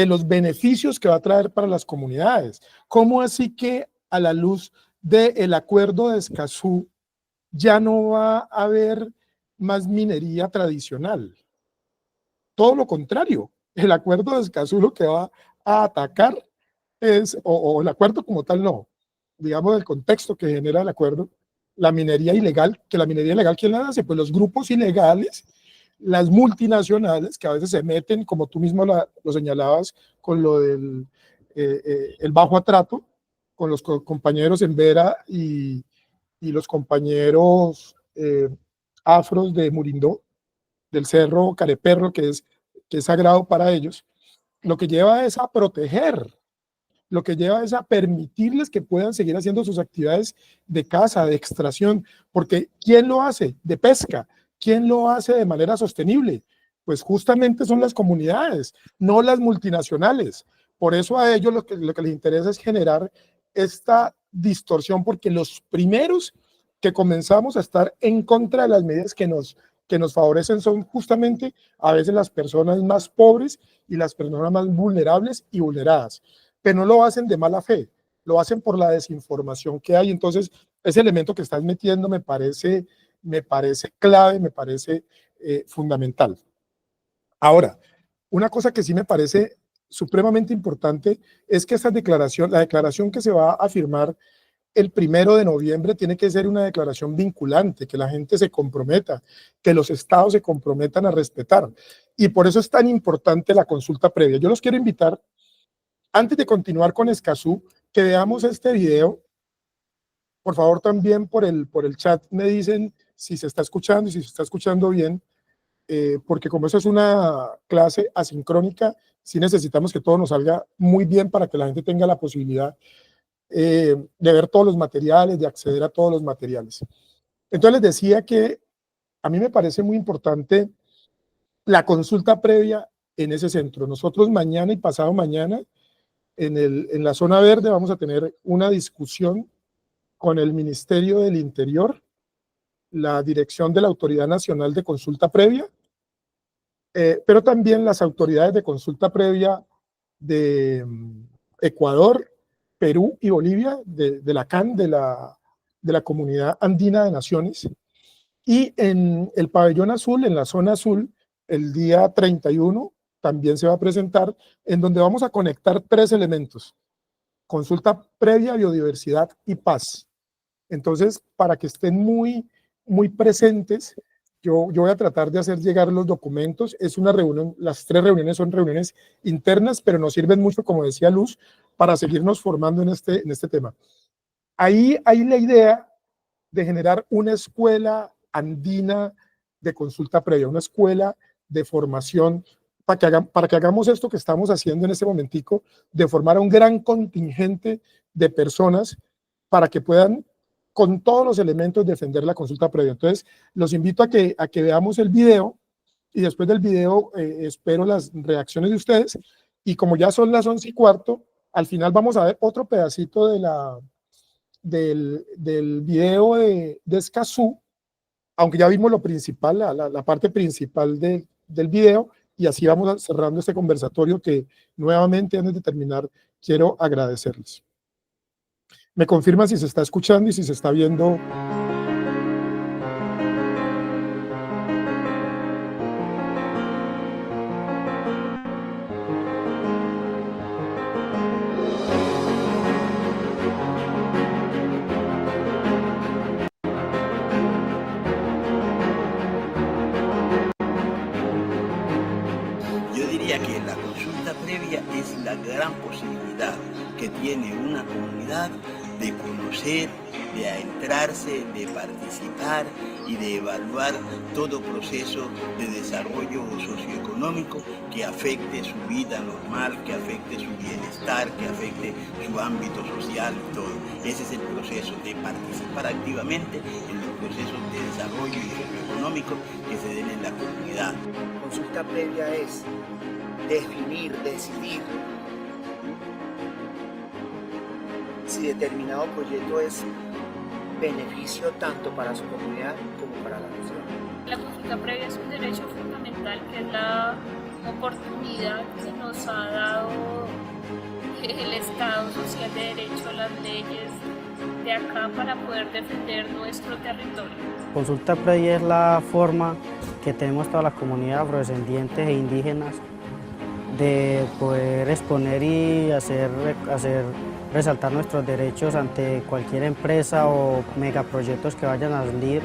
los beneficios que va a traer para las comunidades. ¿Cómo así que a la luz del acuerdo de Escazú ya no va a haber más minería tradicional? Todo lo contrario, el acuerdo de Escazú lo que va a atacar es, o el acuerdo como tal no, digamos el contexto que genera el acuerdo, la minería ilegal, que la minería ilegal, ¿quién la hace? Pues los grupos ilegales, las multinacionales que a veces se meten, como tú mismo lo señalabas, con lo del el bajo atrato, con los compañeros en Vera y los compañeros afros de Murindó, del Cerro Careperro, que es sagrado para ellos, lo que lleva es a proteger, lo que lleva es a permitirles que puedan seguir haciendo sus actividades de caza, de extracción, porque ¿quién lo hace? De pesca. ¿Quién lo hace de manera sostenible? Pues justamente son las comunidades, no las multinacionales. Por eso a ellos lo que les interesa es generar esta distorsión, porque los primeros que comenzamos a estar en contra de las medidas que nos favorecen son justamente a veces las personas más pobres y las personas más vulnerables y vulneradas. Pero no lo hacen de mala fe, lo hacen por la desinformación que hay. Entonces, ese elemento que estás metiendo me parece clave, me parece fundamental. Ahora, una cosa que sí me parece supremamente importante es que esta declaración, la declaración que se va a firmar el 1 de noviembre, tiene que ser una declaración vinculante, que la gente se comprometa, que los estados se comprometan a respetar. Y por eso es tan importante la consulta previa. Yo los quiero invitar, antes de continuar con Escazú, que veamos este video. Por favor, también por el chat me dicen si se está escuchando y si se está escuchando bien, porque como eso es una clase asincrónica, sí necesitamos que todo nos salga muy bien para que la gente tenga la posibilidad de ver todos los materiales, de acceder a todos los materiales. Entonces les decía que a mí me parece muy importante la consulta previa en ese centro. Nosotros mañana y pasado mañana en la zona verde vamos a tener una discusión con el Ministerio del Interior, la dirección de la Autoridad Nacional de Consulta Previa, pero también las autoridades de consulta previa de Ecuador, Perú y Bolivia, de la CAN, de la Comunidad Andina de Naciones. Y en el pabellón azul, en la zona azul, el día 31, también se va a presentar, en donde vamos a conectar 3 elementos: consulta previa, biodiversidad y paz. Entonces, para que estén muy presentes, yo voy a tratar de hacer llegar los documentos. Es una reunión, las 3 reuniones son reuniones internas, pero nos sirven mucho, como decía Luz, para seguirnos formando en este tema. Ahí hay la idea de generar una escuela andina de consulta previa, una escuela de formación para que hagamos esto que estamos haciendo en este momentico, de formar a un gran contingente de personas para que puedan con todos los elementos defender la consulta previa. Entonces, los invito a que veamos el video, y después del video espero las reacciones de ustedes, y como ya son las 11:15, al final vamos a ver otro pedacito del video de Escazú, aunque ya vimos lo principal, la parte principal del video, y así vamos cerrando este conversatorio que nuevamente, antes de terminar, quiero agradecerles. Me confirma si se está escuchando y si se está viendo. Yo diría que la consulta previa es la gran posibilidad que tiene una comunidad de conocer de adentrarse, de participar y de evaluar todo proceso de desarrollo socioeconómico que afecte su vida normal, que afecte su bienestar, que afecte su ámbito social y todo. Ese es el proceso de participar activamente en los procesos de desarrollo y socioeconómico que se den en la comunidad. Consulta previa es definir, decidir si determinado proyecto es beneficio tanto para su comunidad como para la nación. La consulta previa es un derecho fundamental, que es la oportunidad que nos ha dado el Estado Social de Derecho, las leyes de acá, para poder defender nuestro territorio. Consulta previa es la forma que tenemos todas las comunidades afrodescendientes e indígenas de poder exponer y hacer resaltar nuestros derechos ante cualquier empresa o megaproyectos que vayan a salir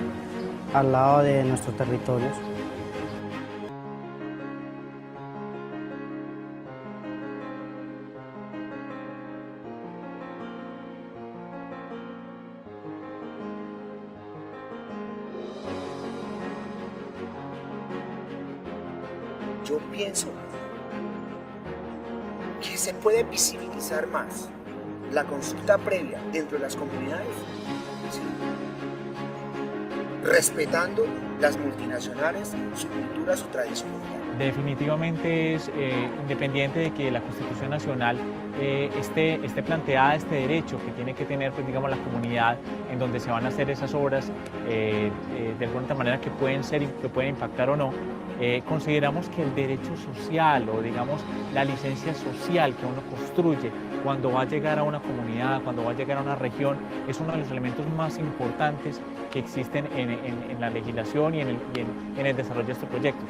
al lado de nuestros territorios. Yo pienso que se puede visibilizar más la consulta previa dentro de las comunidades, ¿sí?, respetando las multinacionales, su cultura, su tradición. Definitivamente es independiente de que la Constitución Nacional esté planteada este derecho que tiene que tener, pues, digamos, la comunidad en donde se van a hacer esas obras de alguna manera que pueden impactar o no. Consideramos que el derecho social, o digamos la licencia social que uno construye cuando va a llegar a una comunidad, cuando va a llegar a una región, es uno de los elementos más importantes que existen en la legislación y en el desarrollo de este proyecto.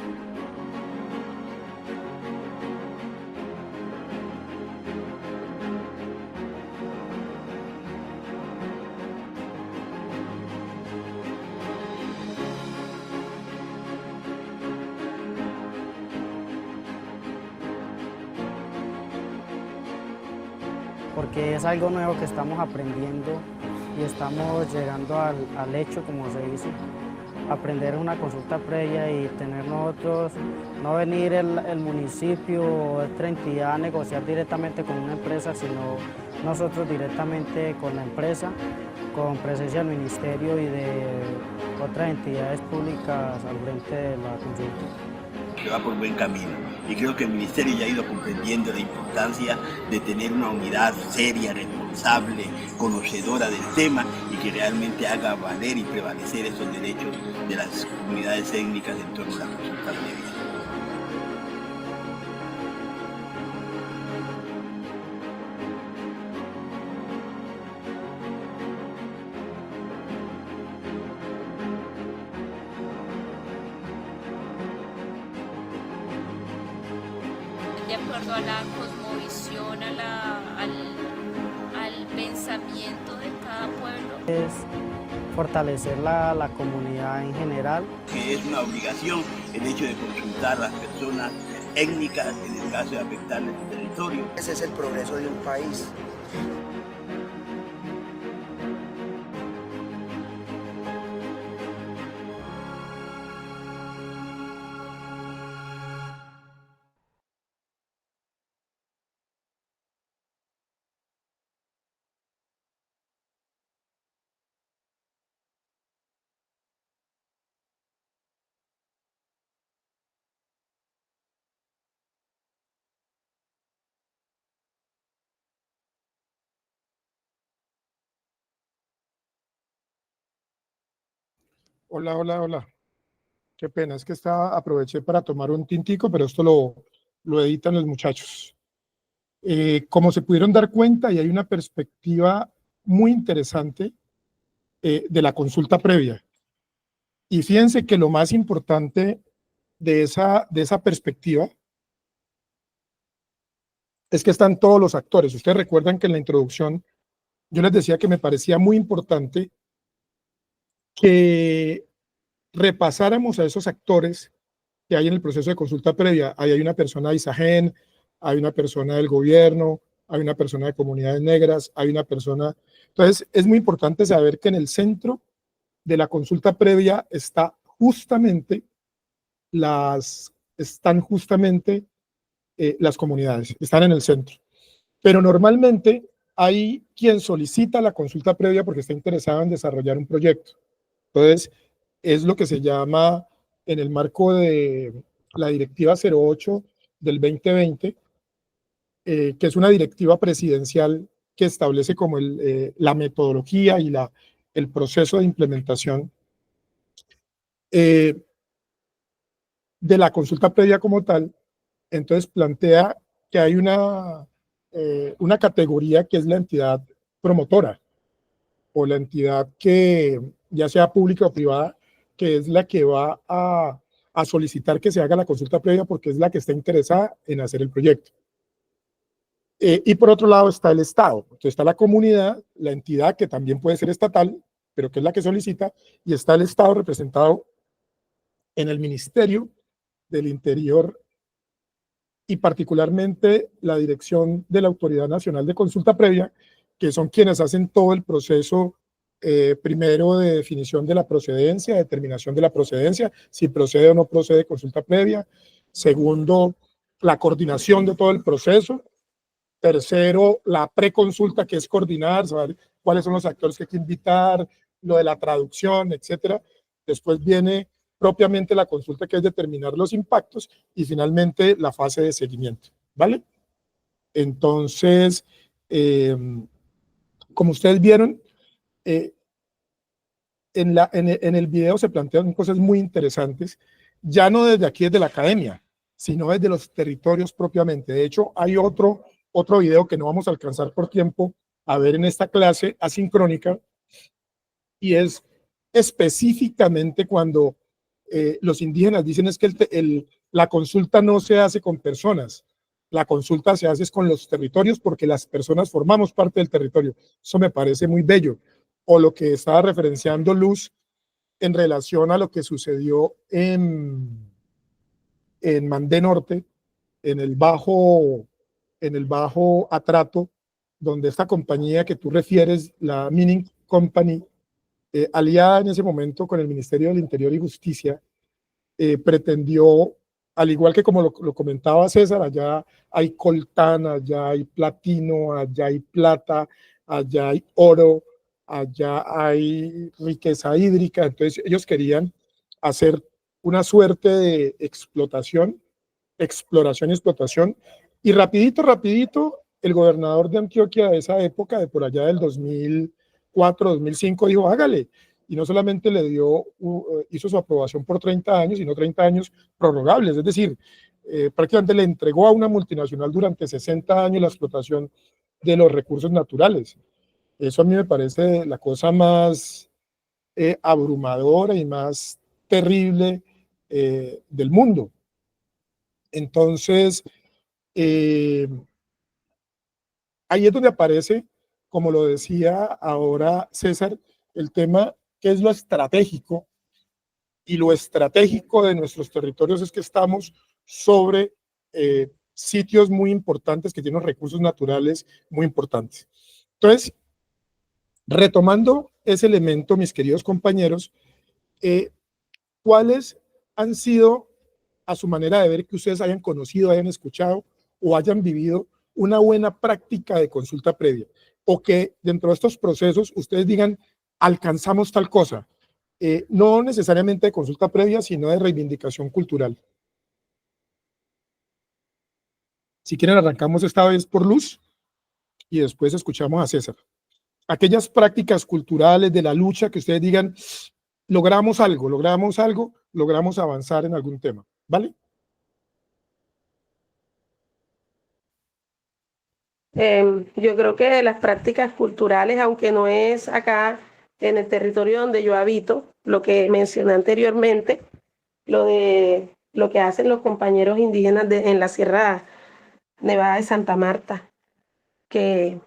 Porque es algo nuevo que estamos aprendiendo y estamos llegando al hecho, como se dice, aprender una consulta previa y tener nosotros, no venir el municipio o otra entidad a negociar directamente con una empresa, sino nosotros directamente con la empresa, con presencia del ministerio y de otras entidades públicas al frente de la consulta. Que va por buen camino y creo que el ministerio ya ha ido comprendiendo la importancia de tener una unidad seria, responsable, conocedora del tema y que realmente haga valer y prevalecer esos derechos de las comunidades étnicas en torno a la consulta previa. De acuerdo a la cosmovisión, al pensamiento de cada pueblo. Es fortalecer la comunidad en general. Que es una obligación el hecho de consultar a las personas étnicas en el caso de afectarles el territorio. Ese es el progreso de un país. Hola, hola, hola. Qué pena, es que aproveché para tomar un tintico, pero esto lo editan los muchachos. Como se pudieron dar cuenta, y hay una perspectiva muy interesante de la consulta previa. Y fíjense que lo más importante de esa perspectiva es que están todos los actores. Ustedes recuerdan que en la introducción yo les decía que me parecía muy importante que repasáramos a esos actores que hay en el proceso de consulta previa. Ahí hay una persona de ISAGEN, hay una persona del gobierno, hay una persona de comunidades negras, hay una persona... Entonces, es muy importante saber que en el centro de la consulta previa están justamente las comunidades, están en el centro. Pero normalmente hay quien solicita la consulta previa porque está interesado en desarrollar un proyecto. Entonces, es lo que se llama en el marco de la Directiva 08 del 2020, que es una directiva presidencial que establece como la metodología y el proceso de implementación de la consulta previa como tal. Entonces plantea que hay una categoría que es la entidad promotora o la entidad que ya sea pública o privada, que es la que va a solicitar que se haga la consulta previa porque es la que está interesada en hacer el proyecto. Y por otro lado está el Estado. Entonces está la comunidad, la entidad que también puede ser estatal, pero que es la que solicita, y está el Estado representado en el Ministerio del Interior y particularmente la dirección de la Autoridad Nacional de Consulta Previa, que son quienes hacen todo el proceso, primero de definición de la procedencia, determinación de la procedencia, si procede o no procede consulta previa. Segundo, la coordinación de todo el proceso. Tercero, la preconsulta, que es coordinar, saber cuáles son los actores que hay que invitar, lo de la traducción, etcétera. Después viene propiamente la consulta, que es determinar los impactos, y finalmente la fase de seguimiento, ¿vale? Entonces, como ustedes vieron, en el video se plantean cosas muy interesantes, ya no desde aquí, desde la academia, sino desde los territorios propiamente. De hecho, hay otro video que no vamos a alcanzar por tiempo a ver en esta clase asincrónica, y es específicamente cuando los indígenas dicen es que la consulta no se hace con personas, la consulta se hace con los territorios porque las personas formamos parte del territorio. Eso me parece muy bello. O lo que estaba referenciando Luz en relación a lo que sucedió en Mandé Norte, en el Bajo Atrato, donde esta compañía que tú refieres, la Mining Company, aliada en ese momento con el Ministerio del Interior y Justicia, pretendió, al igual que como lo comentaba César, allá hay coltán, allá hay platino, allá hay plata, allá hay oro, allá hay riqueza hídrica. Entonces ellos querían hacer una suerte de exploración y explotación, y rapidito, el gobernador de Antioquia de esa época, de por allá del 2004, 2005, dijo, hágale, y no solamente le hizo su aprobación por 30 años, sino 30 años prorrogables, es decir, prácticamente le entregó a una multinacional durante 60 años la explotación de los recursos naturales. Eso a mí me parece la cosa más abrumadora y más terrible del mundo. Entonces, ahí es donde aparece, como lo decía ahora César, el tema que es lo estratégico, y lo estratégico de nuestros territorios es que estamos sobre sitios muy importantes que tienen recursos naturales muy importantes. Entonces, retomando ese elemento, mis queridos compañeros, ¿cuáles han sido, a su manera de ver, que ustedes hayan conocido, hayan escuchado o hayan vivido una buena práctica de consulta previa? O que dentro de estos procesos ustedes digan, alcanzamos tal cosa, no necesariamente de consulta previa, sino de reivindicación cultural. Si quieren, arrancamos esta vez por Luz y después escuchamos a César. Aquellas prácticas culturales de la lucha que ustedes digan, logramos algo, logramos avanzar en algún tema, ¿vale? Yo creo que las prácticas culturales, aunque no es acá en el territorio donde yo habito, lo que mencioné anteriormente, lo que hacen los compañeros indígenas en la Sierra Nevada de Santa Marta, que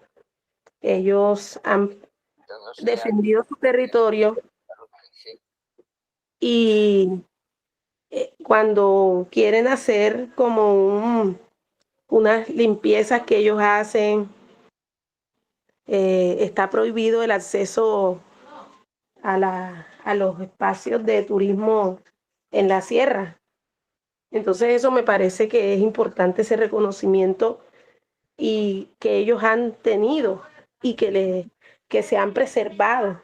ellos han defendido su territorio, y cuando quieren hacer como unas limpiezas que ellos hacen. Está prohibido el acceso a los espacios de turismo en la sierra. Entonces eso me parece que es importante, ese reconocimiento y que ellos han tenido y que se han preservado,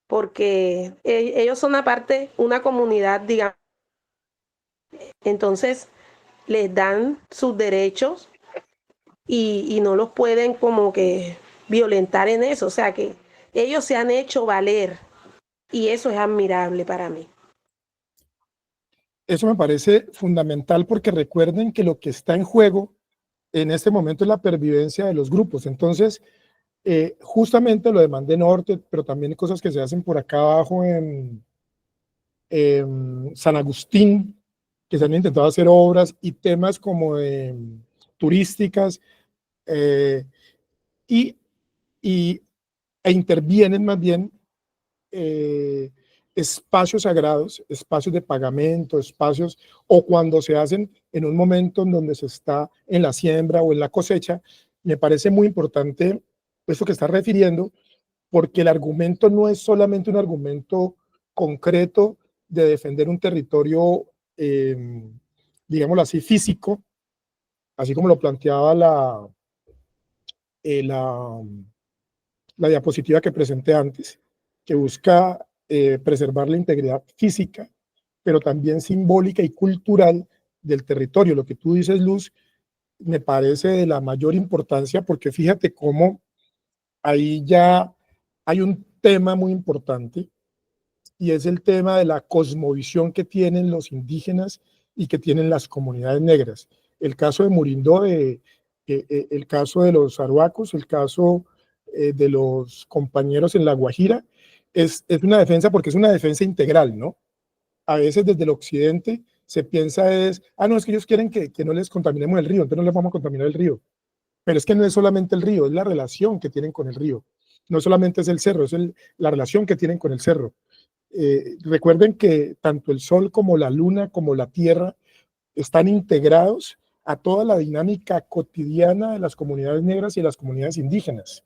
porque ellos son aparte una comunidad, digamos, entonces les dan sus derechos y no los pueden como que violentar en eso, o sea que ellos se han hecho valer y eso es admirable para mí. Eso me parece fundamental porque recuerden que lo que está en juego en este momento es la pervivencia de los grupos. Entonces, justamente lo de Mande Norte, pero también hay cosas que se hacen por acá abajo en San Agustín, que se han intentado hacer obras y temas como turísticas e intervienen más bien espacios sagrados, espacios de pagamento, espacios, o cuando se hacen en un momento en donde se está en la siembra o en la cosecha. Me parece muy importante esto que está refiriendo, porque el argumento no es solamente un argumento concreto de defender un territorio, digámoslo así, físico, así como lo planteaba la diapositiva que presenté antes, que busca preservar la integridad física, pero también simbólica y cultural del territorio. Lo que tú dices, Luz, me parece de la mayor importancia, porque fíjate cómo ahí ya hay un tema muy importante, y es el tema de la cosmovisión que tienen los indígenas y que tienen las comunidades negras. El caso de Murindo, el caso de los arhuacos, el caso de los compañeros en La Guajira, es una defensa, porque es una defensa integral, ¿no? A veces desde el occidente se piensa no, es que ellos quieren que no les contaminemos el río, entonces no les vamos a contaminar el río. Pero es que no es solamente el río, es la relación que tienen con el río. No solamente es el cerro, es la relación que tienen con el cerro. Recuerden que tanto el sol como la luna como la tierra están integrados a toda la dinámica cotidiana de las comunidades negras y de las comunidades indígenas.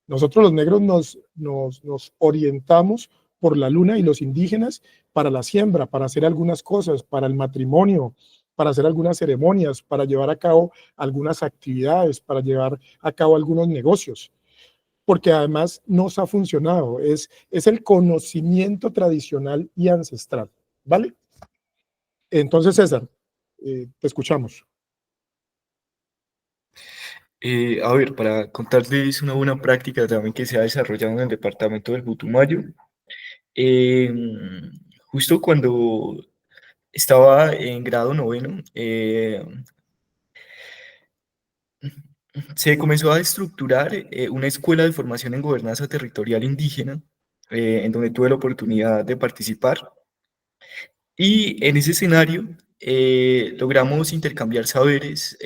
Nosotros los negros nos orientamos por la luna, y los indígenas para la siembra, para hacer algunas cosas, para el matrimonio, para hacer algunas ceremonias, para llevar a cabo algunas actividades, para llevar a cabo algunos negocios, porque además nos ha funcionado, es el conocimiento tradicional y ancestral, ¿vale? Entonces, César, te escuchamos. A ver, para contarles una buena práctica también que se ha desarrollado en el departamento del Putumayo, justo cuando estaba en grado noveno, se comenzó a estructurar una escuela de formación en gobernanza territorial indígena, en donde tuve la oportunidad de participar. Y en ese escenario logramos intercambiar saberes,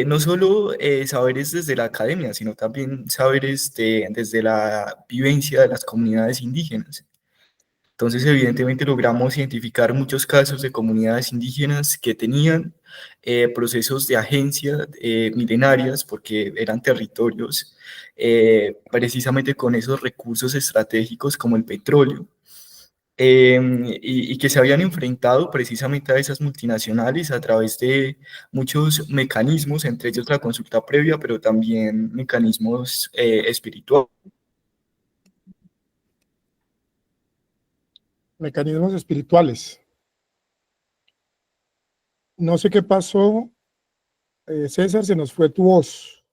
no solo saberes desde la academia, sino también saberes desde la vivencia de las comunidades indígenas. Entonces, evidentemente, logramos identificar muchos casos de comunidades indígenas que tenían procesos de agencia milenarias, porque eran territorios precisamente con esos recursos estratégicos como el petróleo, y que se habían enfrentado precisamente a esas multinacionales a través de muchos mecanismos, entre ellos la consulta previa, pero también mecanismos espirituales. Mecanismos espirituales. No sé qué pasó, César, se nos fue tu voz,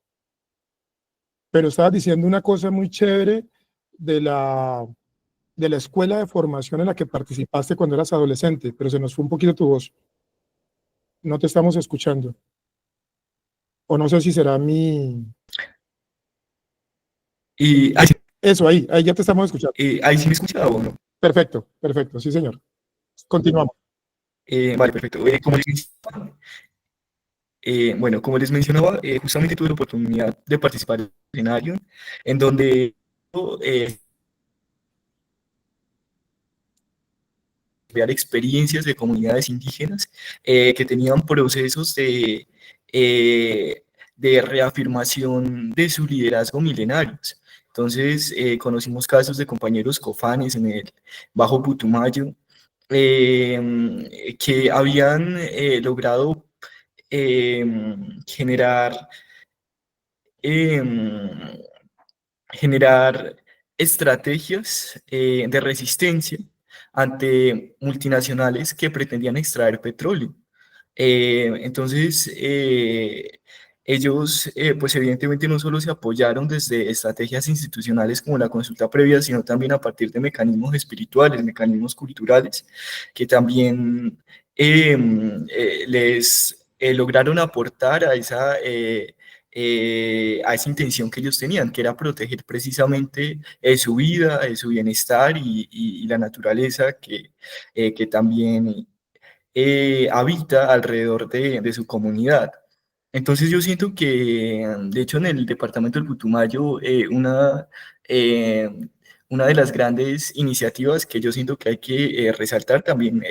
pero estabas diciendo una cosa muy chévere de la escuela de formación en la que participaste cuando eras adolescente, pero se nos fue un poquito tu voz. No te estamos escuchando. O no sé si será mi... Eso, ahí ya te estamos escuchando. ¿Ahí sí me escuchaba o no? Perfecto, sí, señor. Continuamos. Vale, perfecto. Como les mencionaba, justamente tuve la oportunidad de participar en un escenario en donde recrear experiencias de comunidades indígenas que tenían procesos de reafirmación de su liderazgo milenarios. Entonces, conocimos casos de compañeros cofanes en el Bajo Putumayo que habían logrado generar estrategias de resistencia ante multinacionales que pretendían extraer petróleo. Entonces, ellos, pues evidentemente no solo se apoyaron desde estrategias institucionales como la consulta previa, sino también a partir de mecanismos espirituales, mecanismos culturales, que también les lograron aportar a esa intención que ellos tenían, que era proteger precisamente su vida, su bienestar y la naturaleza que también habita alrededor de su comunidad. Entonces yo siento que, de hecho, en el departamento del Putumayo, una de las grandes iniciativas que yo siento que hay que resaltar también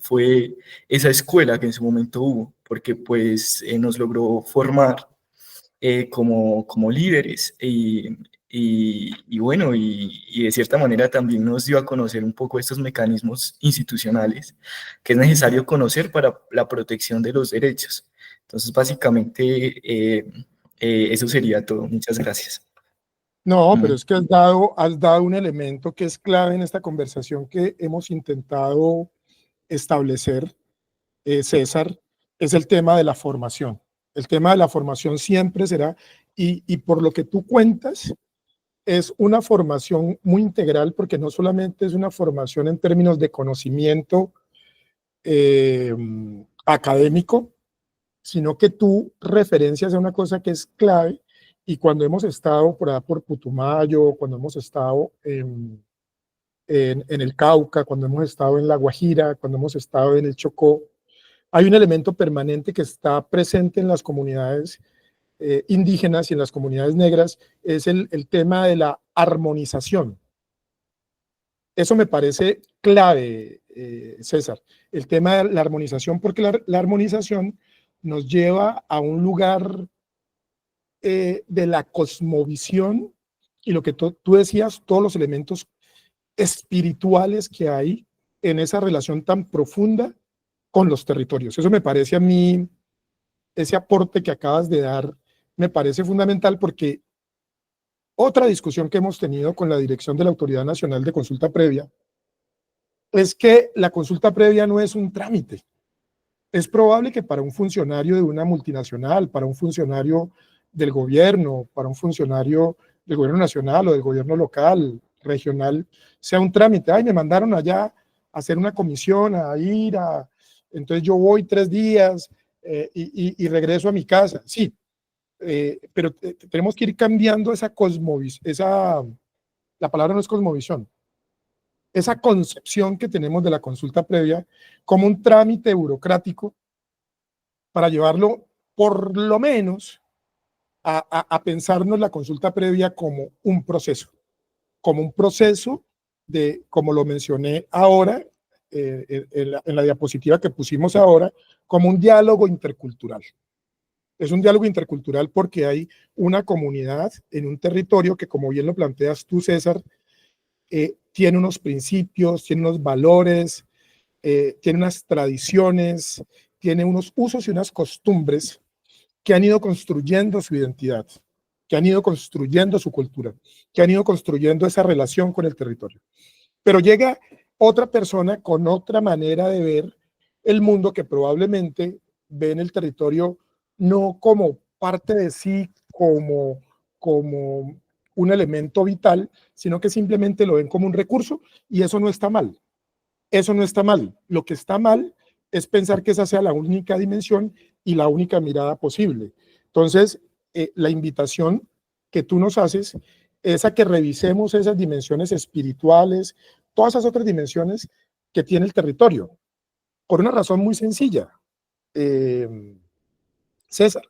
fue esa escuela que en su momento hubo, porque pues nos logró formar como líderes y bueno, y de cierta manera también nos dio a conocer un poco estos mecanismos institucionales que es necesario conocer para la protección de los derechos. Entonces, básicamente, eso sería todo. Muchas gracias. No, pero es que has dado un elemento que es clave en esta conversación que hemos intentado establecer, César, es el tema de la formación. El tema de la formación siempre será, y por lo que tú cuentas, es una formación muy integral, porque no solamente es una formación en términos de conocimiento académico, sino que tú referencias a una cosa que es clave, y cuando hemos estado por allá por Putumayo, cuando hemos estado en el Cauca, cuando hemos estado en La Guajira, cuando hemos estado en el Chocó, hay un elemento permanente que está presente en las comunidades indígenas y en las comunidades negras, es el tema de la armonización. Eso me parece clave, César, el tema de la armonización, porque la armonización nos lleva a un lugar de la cosmovisión y lo que tú decías, todos los elementos espirituales que hay en esa relación tan profunda con los territorios. Eso me parece a mí, ese aporte que acabas de dar, me parece fundamental, porque otra discusión que hemos tenido con la dirección de la Autoridad Nacional de Consulta Previa es que la consulta previa no es un trámite. Es probable que para un funcionario de una multinacional, para un funcionario del gobierno, para un funcionario del gobierno nacional o del gobierno local, regional, sea un trámite. Ay, me mandaron allá a hacer una comisión, entonces yo voy 3 días y regreso a mi casa. Sí, pero tenemos que ir cambiando esa cosmovisión, la palabra no es cosmovisión, esa concepción que tenemos de la consulta previa como un trámite burocrático, para llevarlo por lo menos a pensarnos la consulta previa como un proceso de, como lo mencioné ahora, en la diapositiva que pusimos ahora, como un diálogo intercultural. Es un diálogo intercultural porque hay una comunidad en un territorio que, como bien lo planteas tú, César, tiene unos principios, tiene unos valores, tiene unas tradiciones, tiene unos usos y unas costumbres que han ido construyendo su identidad, que han ido construyendo su cultura, que han ido construyendo esa relación con el territorio. Pero llega otra persona con otra manera de ver el mundo, que probablemente ve en el territorio no como parte de sí, como un elemento vital, sino que simplemente lo ven como un recurso, y eso no está mal. Eso no está mal. Lo que está mal es pensar que esa sea la única dimensión y la única mirada posible. Entonces, la invitación que tú nos haces es a que revisemos esas dimensiones espirituales, todas esas otras dimensiones que tiene el territorio, por una razón muy sencilla, César,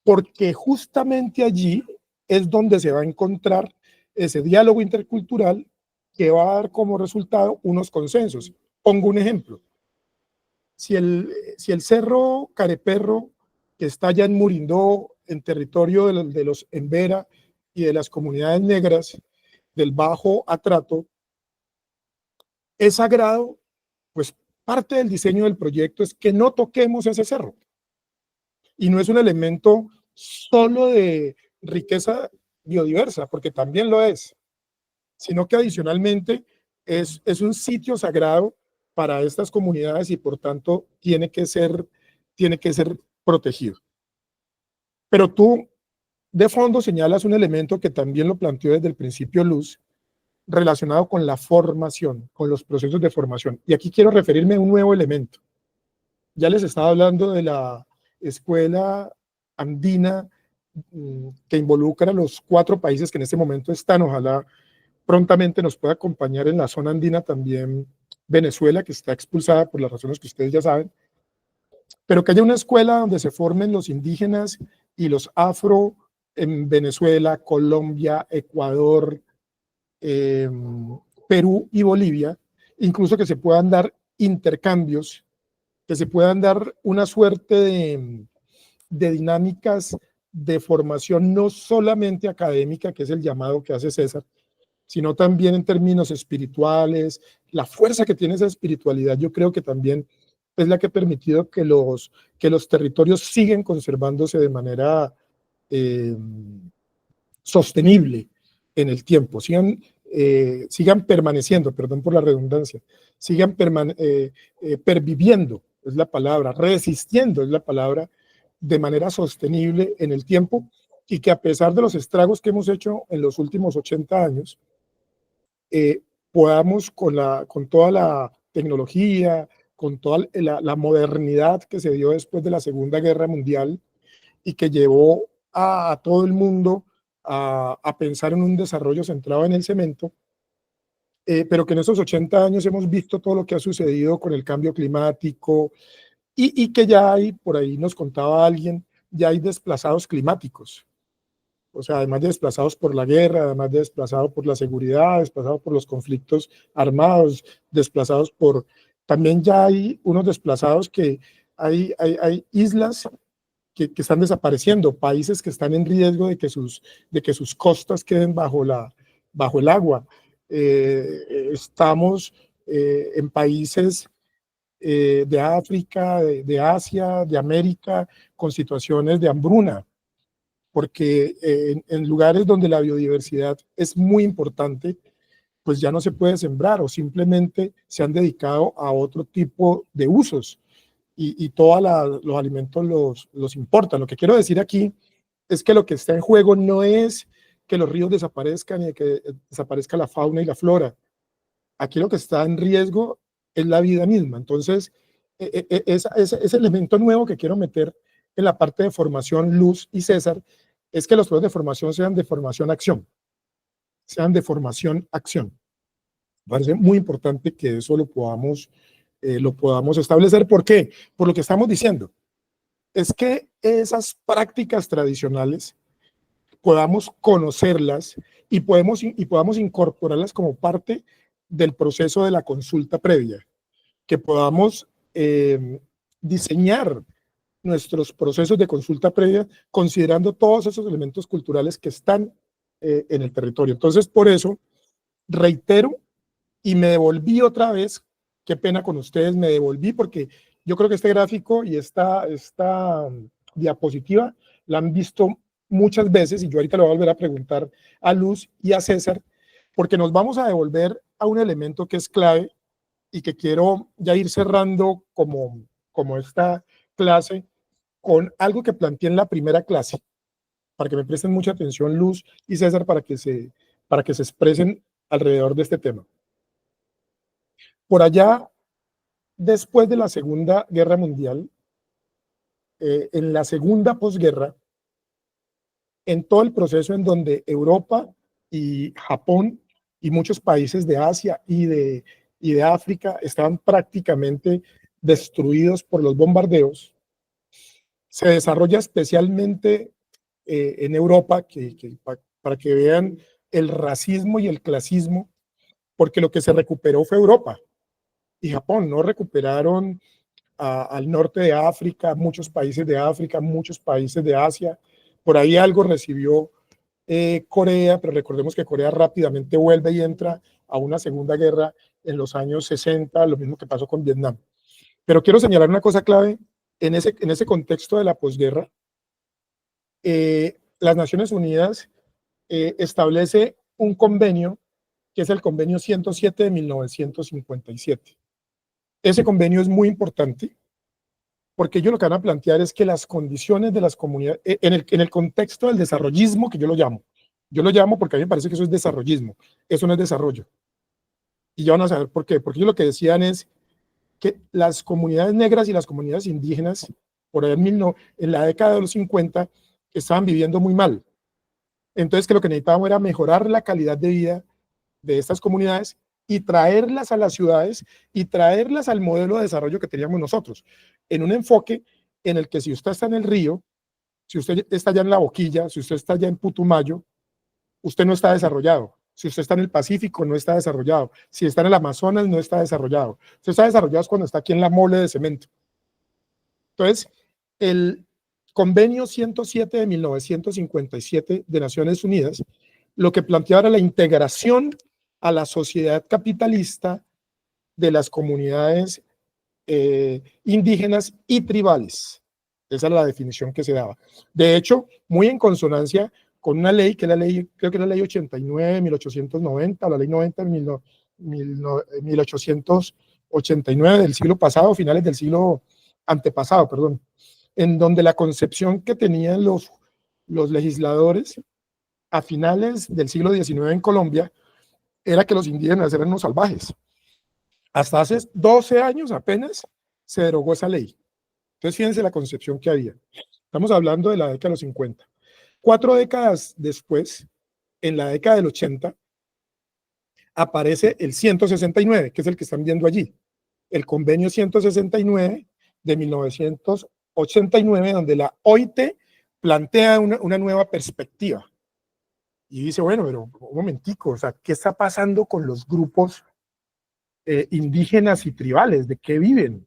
porque justamente allí es donde se va a encontrar ese diálogo intercultural que va a dar como resultado unos consensos. Pongo un ejemplo. Si el cerro Careperro, que está allá en Murindó, en territorio de los Embera y de las comunidades negras del Bajo Atrato, es sagrado, pues parte del diseño del proyecto es que no toquemos ese cerro. Y no es un elemento solo de riqueza biodiversa, porque también lo es, sino que adicionalmente es un sitio sagrado para estas comunidades y por tanto tiene que ser protegido. Pero tú de fondo señalas un elemento que también lo planteó desde el principio Luz, relacionado con la formación, con los procesos de formación. Y aquí quiero referirme a un nuevo elemento. Ya les estaba hablando de la escuela andina que involucra a los 4 países que en este momento están. Ojalá prontamente nos pueda acompañar en la zona andina también Venezuela, que está expulsada por las razones que ustedes ya saben, pero que haya una escuela donde se formen los indígenas y los afro en Venezuela, Colombia, Ecuador, Perú y Bolivia, incluso que se puedan dar intercambios, que se puedan dar una suerte de dinámicas de formación no solamente académica, que es el llamado que hace César, sino también en términos espirituales. La fuerza que tiene esa espiritualidad, yo creo que también es la que ha permitido que los territorios sigan conservándose de manera sostenible en el tiempo, sigan permaneciendo, perdón por la redundancia, sigan perviviendo, es la palabra, resistiendo es la palabra, de manera sostenible en el tiempo, y que a pesar de los estragos que hemos hecho en los últimos 80 años, podamos con toda la tecnología, con toda la modernidad que se dio después de la Segunda Guerra Mundial y que llevó a todo el mundo a pensar en un desarrollo centrado en el cemento, pero que en esos 80 años hemos visto todo lo que ha sucedido con el cambio climático y que ya hay, por ahí nos contaba alguien, ya hay desplazados climáticos. O sea, además de desplazados por la guerra, además de desplazados por la seguridad, desplazados por los conflictos armados, desplazados por... También ya hay unos desplazados que hay islas que están desapareciendo, países que están en riesgo de que sus costas queden bajo el agua. Estamos en países de África, de Asia, de América, con situaciones de hambruna, porque en lugares donde la biodiversidad es muy importante, pues ya no se puede sembrar o simplemente se han dedicado a otro tipo de usos y todos los alimentos los importan. Lo que quiero decir aquí es que lo que está en juego no es que los ríos desaparezcan y que desaparezca la fauna y la flora. Aquí lo que está en riesgo es la vida misma. Entonces, ese elemento nuevo que quiero meter en la parte de formación, Luz y César, es que los procesos de formación sean de formación-acción. Sean de formación-acción. Me parece muy importante que eso lo podamos establecer. ¿Por qué? Por lo que estamos diciendo. Es que esas prácticas tradicionales podamos conocerlas y podamos incorporarlas como parte del proceso de la consulta previa, que podamos diseñar nuestros procesos de consulta previa considerando todos esos elementos culturales que están en el territorio. Entonces, por eso, reitero, y me devolví otra vez, qué pena con ustedes, me devolví porque yo creo que este gráfico y esta diapositiva la han visto muchas veces y yo ahorita le voy a volver a preguntar a Luz y a César, porque nos vamos a devolver a un elemento que es clave y que quiero ya ir cerrando como esta clase con algo que planteé en la primera clase, para que me presten mucha atención Luz y César para que se expresen alrededor de este tema. Por allá, después de la Segunda Guerra Mundial, en la segunda posguerra, en todo el proceso en donde Europa y Japón y muchos países de Asia y de África estaban prácticamente destruidos por los bombardeos, se desarrolla especialmente en Europa, para que vean el racismo y el clasismo, porque lo que se recuperó fue Europa. y Japón, no recuperaron al norte de África, muchos países de África, muchos países de Asia. Por ahí algo recibió Corea, pero recordemos que Corea rápidamente vuelve y entra a una segunda guerra en los años 60, lo mismo que pasó con Vietnam. Pero quiero señalar una cosa clave en ese contexto de la posguerra. Las Naciones Unidas establece un convenio que es el convenio 107 de 1957. Ese convenio es muy importante porque ellos lo que van a plantear es que las condiciones de las comunidades, en el contexto del desarrollismo, que yo lo llamo porque a mí me parece que eso es desarrollismo, eso no es desarrollo. Y ya van a saber por qué, porque ellos lo que decían es que las comunidades negras y las comunidades indígenas, por ahí en la década de los 50, estaban viviendo muy mal. Entonces, que lo que necesitábamos era mejorar la calidad de vida de estas comunidades y traerlas a las ciudades y traerlas al modelo de desarrollo que teníamos nosotros, en un enfoque en el que si usted está en el río, si usted está allá en La Boquilla, si usted está allá en Putumayo, usted no está desarrollado. Si usted está en el Pacífico, no está desarrollado. Si está en el Amazonas, no está desarrollado. Usted está desarrollado cuando está aquí en la mole de cemento. Entonces, el convenio 107 de 1957 de Naciones Unidas, lo que planteaba era la integración a la sociedad capitalista de las comunidades indígenas y tribales. Esa es la definición que se daba. De hecho, muy en consonancia con una ley, que es la ley, creo que es la ley 89 de 1890, o la ley 90 de 1889 del siglo pasado, finales del siglo antepasado, perdón, en donde la concepción que tenían los legisladores a finales del siglo XIX en Colombia era que los indígenas eran unos salvajes. Hasta hace 12 años apenas se derogó esa ley. Entonces, fíjense la concepción que había. Estamos hablando de la década de los 50. 4 décadas después, en la década del 80, aparece el 169, que es el que están viendo allí. El convenio 169 de 1989, donde la OIT plantea una nueva perspectiva. Y dice, bueno, pero un momentico, o sea, ¿qué está pasando con los grupos indígenas y tribales? ¿De qué viven?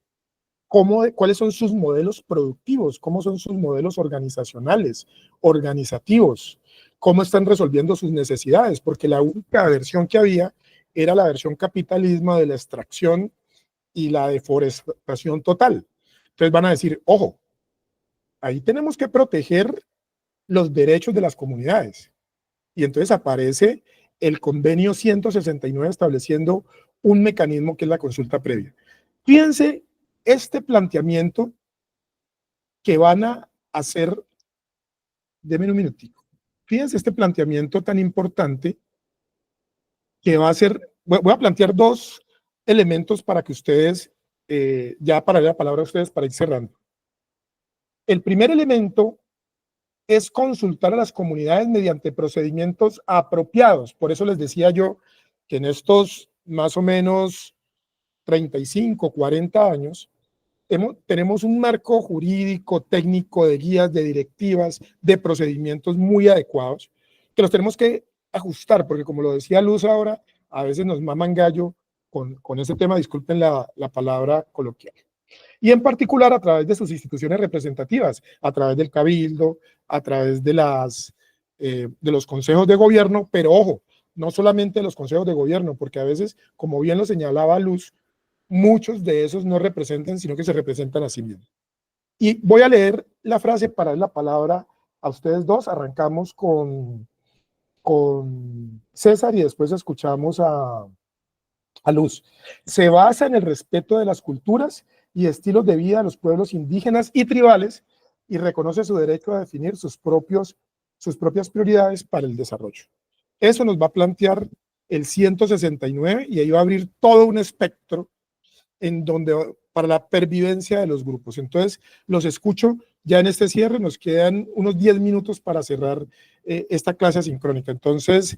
¿Cuáles son sus modelos productivos? ¿Cómo son sus modelos organizacionales, organizativos? ¿Cómo están resolviendo sus necesidades? Porque la única versión que había era la versión capitalismo de la extracción y la deforestación total. Entonces van a decir, ojo, ahí tenemos que proteger los derechos de las comunidades. Y entonces aparece el convenio 169 estableciendo un mecanismo que es la consulta previa. Fíjense este planteamiento que van a hacer, denme un minutico, fíjense este planteamiento tan importante que va a ser, voy a plantear 2 elementos para que ustedes, ya para la palabra a ustedes para ir cerrando. El primer elemento es consultar a las comunidades mediante procedimientos apropiados. Por eso les decía yo que en estos más o menos 35, 40 años, tenemos un marco jurídico, técnico, de guías, de directivas, de procedimientos muy adecuados, que los tenemos que ajustar, porque como lo decía Luz ahora, a veces nos maman gallo con ese tema, disculpen la palabra coloquial. Y en particular a través de sus instituciones representativas, a través del cabildo, a través de los consejos de gobierno, pero ojo, no solamente los consejos de gobierno, porque a veces, como bien lo señalaba Luz, muchos de esos no representan, sino que se representan a sí mismos. Y voy a leer la frase para dar la palabra a ustedes dos. Arrancamos con César y después escuchamos a Luz. Se basa en el respeto de las culturas y estilos de vida de los pueblos indígenas y tribales y reconoce su derecho a definir sus propias prioridades para el desarrollo. Eso nos va a plantear el 169 y ahí va a abrir todo un espectro en donde para la pervivencia de los grupos. Entonces, los escucho ya en este cierre, nos quedan unos 10 minutos para cerrar esta clase asincrónica. Entonces,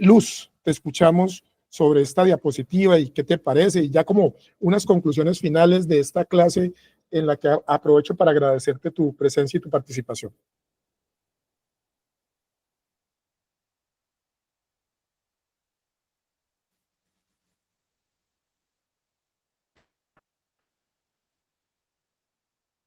Luz, te escuchamos sobre esta diapositiva y qué te parece, y ya como unas conclusiones finales de esta clase en la que aprovecho para agradecerte tu presencia y tu participación.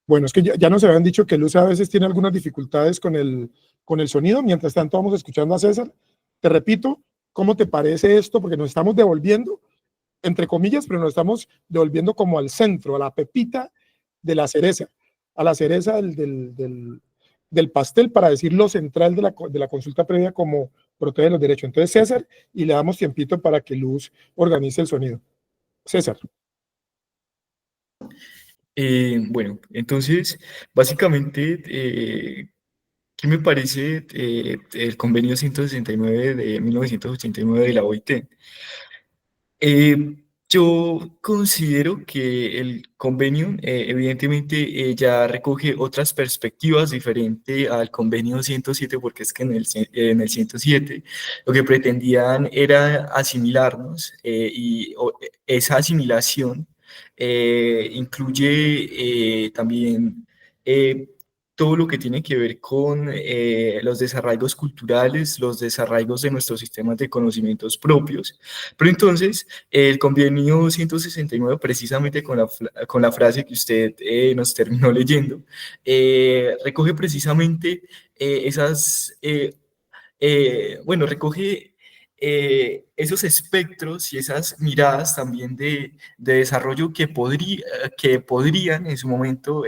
Bueno, es que ya nos habían dicho que Luz a veces tiene algunas dificultades con el sonido. Mientras tanto, vamos escuchando a César. Te repito, ¿cómo te parece esto? Porque nos estamos devolviendo, entre comillas, pero nos estamos devolviendo como al centro, a la pepita de la cereza, a la cereza del pastel, para decir lo central de la consulta previa como protege los derechos. Entonces, César, y le damos tiempito para que Luz organice el sonido. César. Bueno, entonces, básicamente, ¿qué me parece el convenio 169 de 1989 de la OIT? Yo considero que el convenio evidentemente ya recoge otras perspectivas diferentes al convenio 107, porque es que en el 107 lo que pretendían era asimilarnos esa asimilación incluye también todo lo que tiene que ver con los desarraigos culturales, los desarraigos de nuestros sistemas de conocimientos propios. Pero entonces, el convenio 169, precisamente con la frase que usted nos terminó leyendo, recoge precisamente recoge esos espectros y esas miradas también de desarrollo que podrían en su momento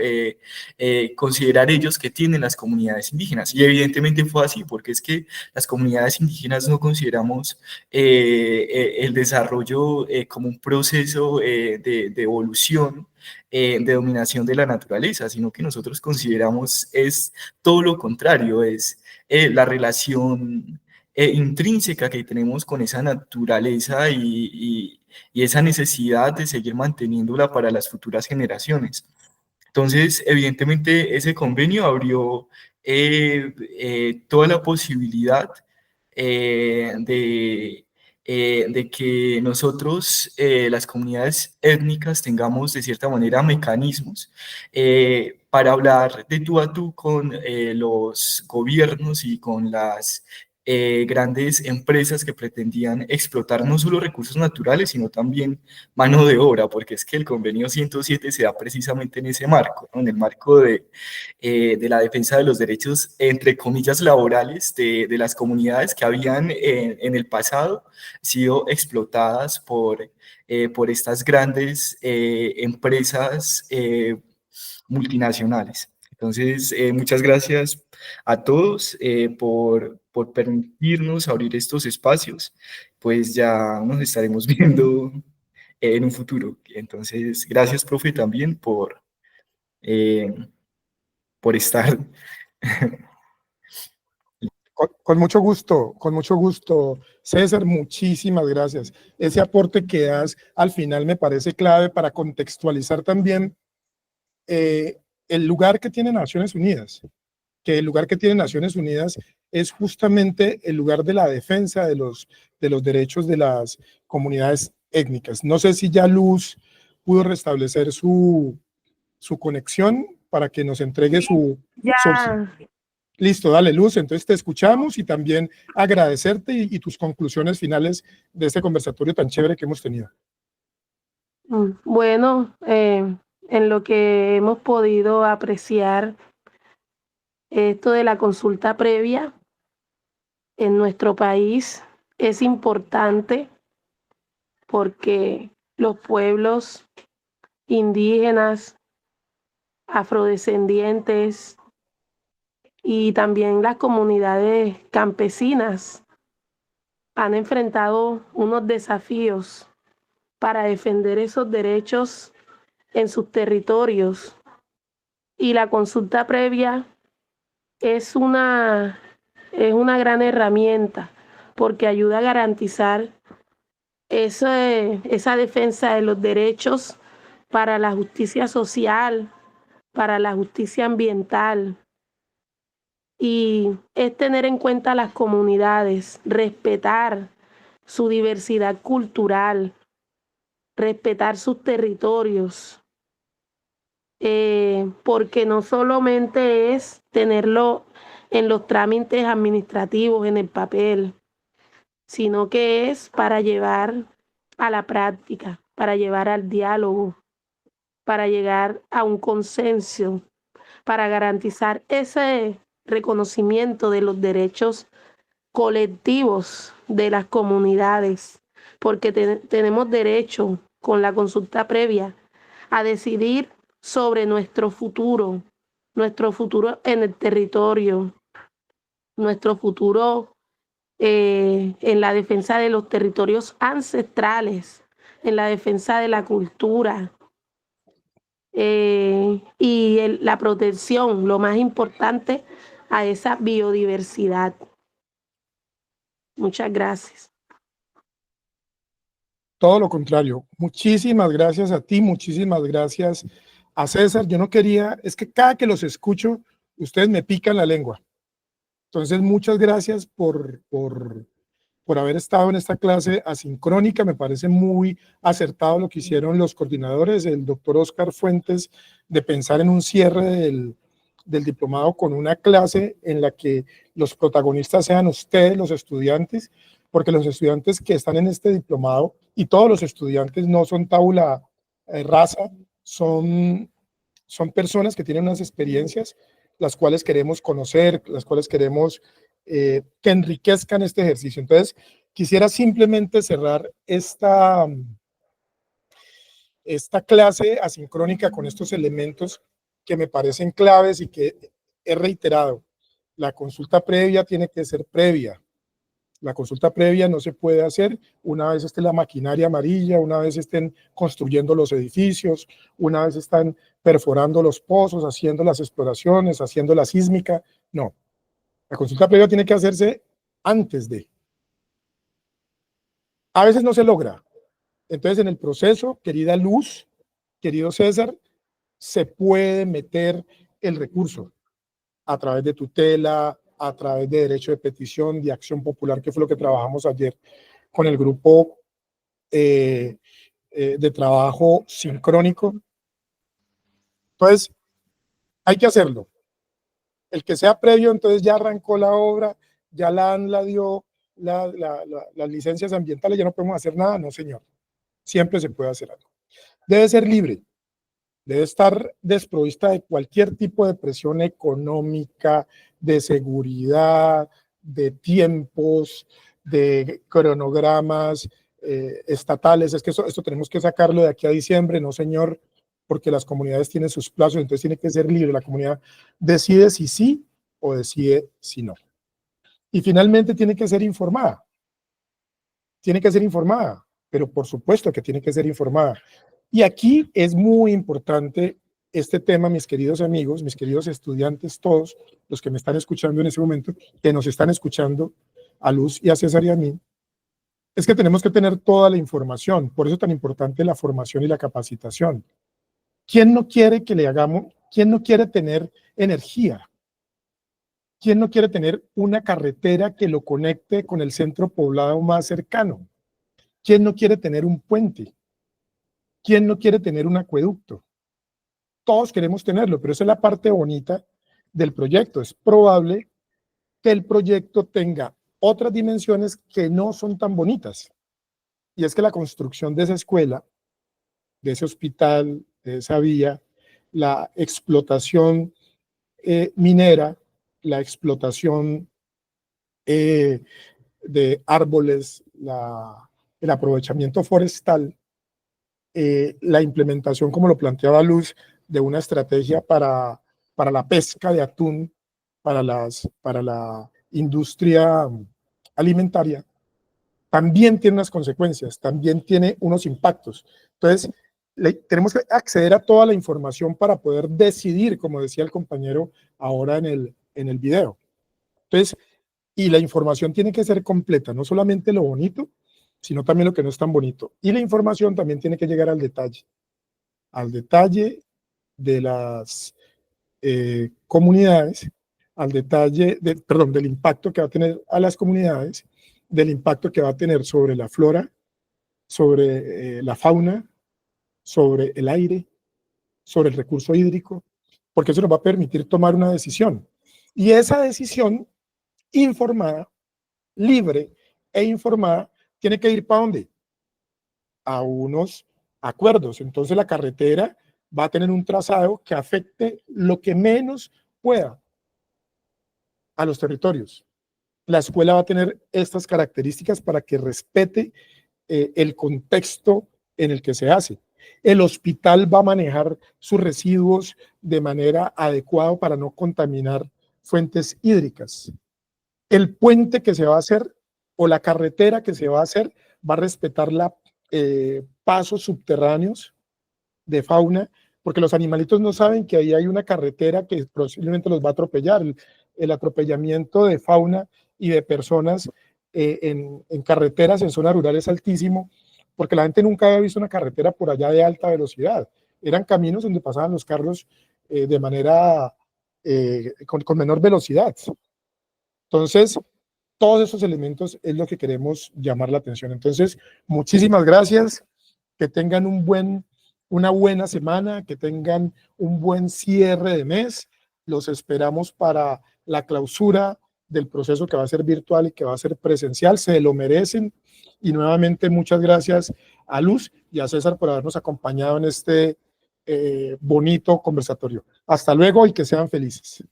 considerar ellos que tienen las comunidades indígenas. Y evidentemente fue así, porque es que las comunidades indígenas no consideramos el desarrollo como un proceso de evolución, de dominación de la naturaleza, sino que nosotros consideramos es todo lo contrario, es la relación intrínseca que tenemos con esa naturaleza y esa necesidad de seguir manteniéndola para las futuras generaciones. Entonces, evidentemente, ese convenio abrió toda la posibilidad de que nosotros, las comunidades étnicas, tengamos de cierta manera mecanismos para hablar de tú a tú con los gobiernos y con las grandes empresas que pretendían explotar no solo recursos naturales, sino también mano de obra, porque es que el convenio 107 se da precisamente en ese marco, ¿no? En el marco de la defensa de los derechos, entre comillas, laborales de las comunidades que habían en el pasado sido explotadas por estas grandes empresas multinacionales. Entonces, muchas gracias a todos por permitirnos abrir estos espacios, pues ya nos estaremos viendo en un futuro. Entonces, gracias, profe, también por estar. Con mucho gusto, César, muchísimas gracias. Ese aporte que das al final me parece clave para contextualizar también el lugar que tiene Naciones Unidas, que el lugar que tiene Naciones Unidas es justamente el lugar de la defensa de los derechos de las comunidades étnicas. No sé si ya Luz pudo restablecer su conexión para que nos entregue su... Listo, dale, Luz, entonces te escuchamos y también agradecerte y tus conclusiones finales de este conversatorio tan chévere que hemos tenido. Bueno, en lo que hemos podido apreciar esto de la consulta previa en nuestro país es importante porque los pueblos indígenas, afrodescendientes y también las comunidades campesinas han enfrentado unos desafíos para defender esos derechos en sus territorios. Y la consulta previa es una gran herramienta porque ayuda a garantizar esa defensa de los derechos para la justicia social, para la justicia ambiental. Y es tener en cuenta a las comunidades, respetar su diversidad cultural, respetar sus territorios, porque no solamente es tenerlo en los trámites administrativos, en el papel, sino que es para llevar a la práctica, para llevar al diálogo, para llegar a un consenso para garantizar ese reconocimiento de los derechos colectivos de las comunidades, porque tenemos derecho con la consulta previa a decidir sobre nuestro futuro en el territorio, nuestro futuro en la defensa de los territorios ancestrales, en la defensa de la cultura y la protección, lo más importante, a esa biodiversidad. Muchas gracias. Todo lo contrario. Muchísimas gracias a ti, muchísimas gracias a César. Yo no quería, es que cada que los escucho, ustedes me pican la lengua. Entonces, muchas gracias por haber estado en esta clase asincrónica. Me parece muy acertado lo que hicieron los coordinadores, el doctor Oscar Fuentes, de pensar en un cierre del diplomado con una clase en la que los protagonistas sean ustedes, los estudiantes, porque los estudiantes que están en este diplomado, y todos los estudiantes no son tabula rasa, son personas que tienen unas experiencias, las cuales queremos conocer, las cuales queremos que enriquezcan este ejercicio. Entonces, quisiera simplemente cerrar esta clase asincrónica con estos elementos que me parecen claves y que he reiterado. La consulta previa tiene que ser previa. La consulta previa no se puede hacer una vez esté la maquinaria amarilla, una vez estén construyendo los edificios, una vez están perforando los pozos, haciendo las exploraciones, haciendo la sísmica. No. La consulta previa tiene que hacerse antes de. A veces no se logra. Entonces, en el proceso, querida Luz, querido César, se puede meter el recurso a través de tutela, a través de derecho de petición, de acción popular, que fue lo que trabajamos ayer con el grupo de trabajo sincrónico. Entonces, hay que hacerlo. El que sea previo, entonces ya arrancó la obra, ya la AN la dio las licencias ambientales, ya no podemos hacer nada. No, señor. Siempre se puede hacer algo. Debe ser libre. Debe estar desprovista de cualquier tipo de presión económica, de seguridad, de tiempos, de cronogramas estatales. Es que esto tenemos que sacarlo de aquí a diciembre, no, señor, porque las comunidades tienen sus plazos, entonces tiene que ser libre. La comunidad decide si sí o decide si no. Y finalmente tiene que ser informada. Tiene que ser informada, pero por supuesto que tiene que ser informada. Y aquí es muy importante este tema, mis queridos amigos, mis queridos estudiantes, todos los que me están escuchando en ese momento, que nos están escuchando, a Luz y a César y a mí, es que tenemos que tener toda la información. Por eso es tan importante la formación y la capacitación. ¿Quién no quiere que le hagamos, quién no quiere tener energía? ¿Quién no quiere tener una carretera que lo conecte con el centro poblado más cercano? ¿Quién no quiere tener un puente? ¿Quién no quiere tener un acueducto? Todos queremos tenerlo, pero esa es la parte bonita del proyecto. Es probable que el proyecto tenga otras dimensiones que no son tan bonitas. Y es que la construcción de esa escuela, de ese hospital, de esa vía, la explotación minera, la explotación de árboles, el aprovechamiento forestal, la implementación, como lo planteaba Luz, de una estrategia para la pesca de atún, para la industria alimentaria, también tiene unas consecuencias, también tiene unos impactos. Entonces, tenemos que acceder a toda la información para poder decidir, como decía el compañero ahora en el video. Entonces, y la información tiene que ser completa, no solamente lo bonito, sino también lo que no es tan bonito. Y la información también tiene que llegar al detalle de las comunidades, al detalle, del impacto que va a tener a las comunidades, del impacto que va a tener sobre la flora, sobre la fauna, sobre el aire, sobre el recurso hídrico, porque eso nos va a permitir tomar una decisión. Y esa decisión informada, libre e informada, tiene que ir ¿para dónde? A unos acuerdos. Entonces la carretera va a tener un trazado que afecte lo que menos pueda a los territorios. La escuela va a tener estas características para que respete el contexto en el que se hace. El hospital va a manejar sus residuos de manera adecuada para no contaminar fuentes hídricas. El puente que se va a hacer o la carretera que se va a hacer va a respetar pasos subterráneos de fauna, porque los animalitos no saben que ahí hay una carretera que posiblemente los va a atropellar. El atropellamiento de fauna y de personas en carreteras, en zonas rurales es altísimo, porque la gente nunca había visto una carretera por allá de alta velocidad. Eran caminos donde pasaban los carros de manera con menor velocidad. Entonces, todos esos elementos es lo que queremos llamar la atención. Entonces, muchísimas gracias, que tengan una buena semana, que tengan un buen cierre de mes. Los esperamos para la clausura del proceso que va a ser virtual y que va a ser presencial. Se lo merecen. Y nuevamente muchas gracias a Luz y a César por habernos acompañado en este bonito conversatorio. Hasta luego y que sean felices.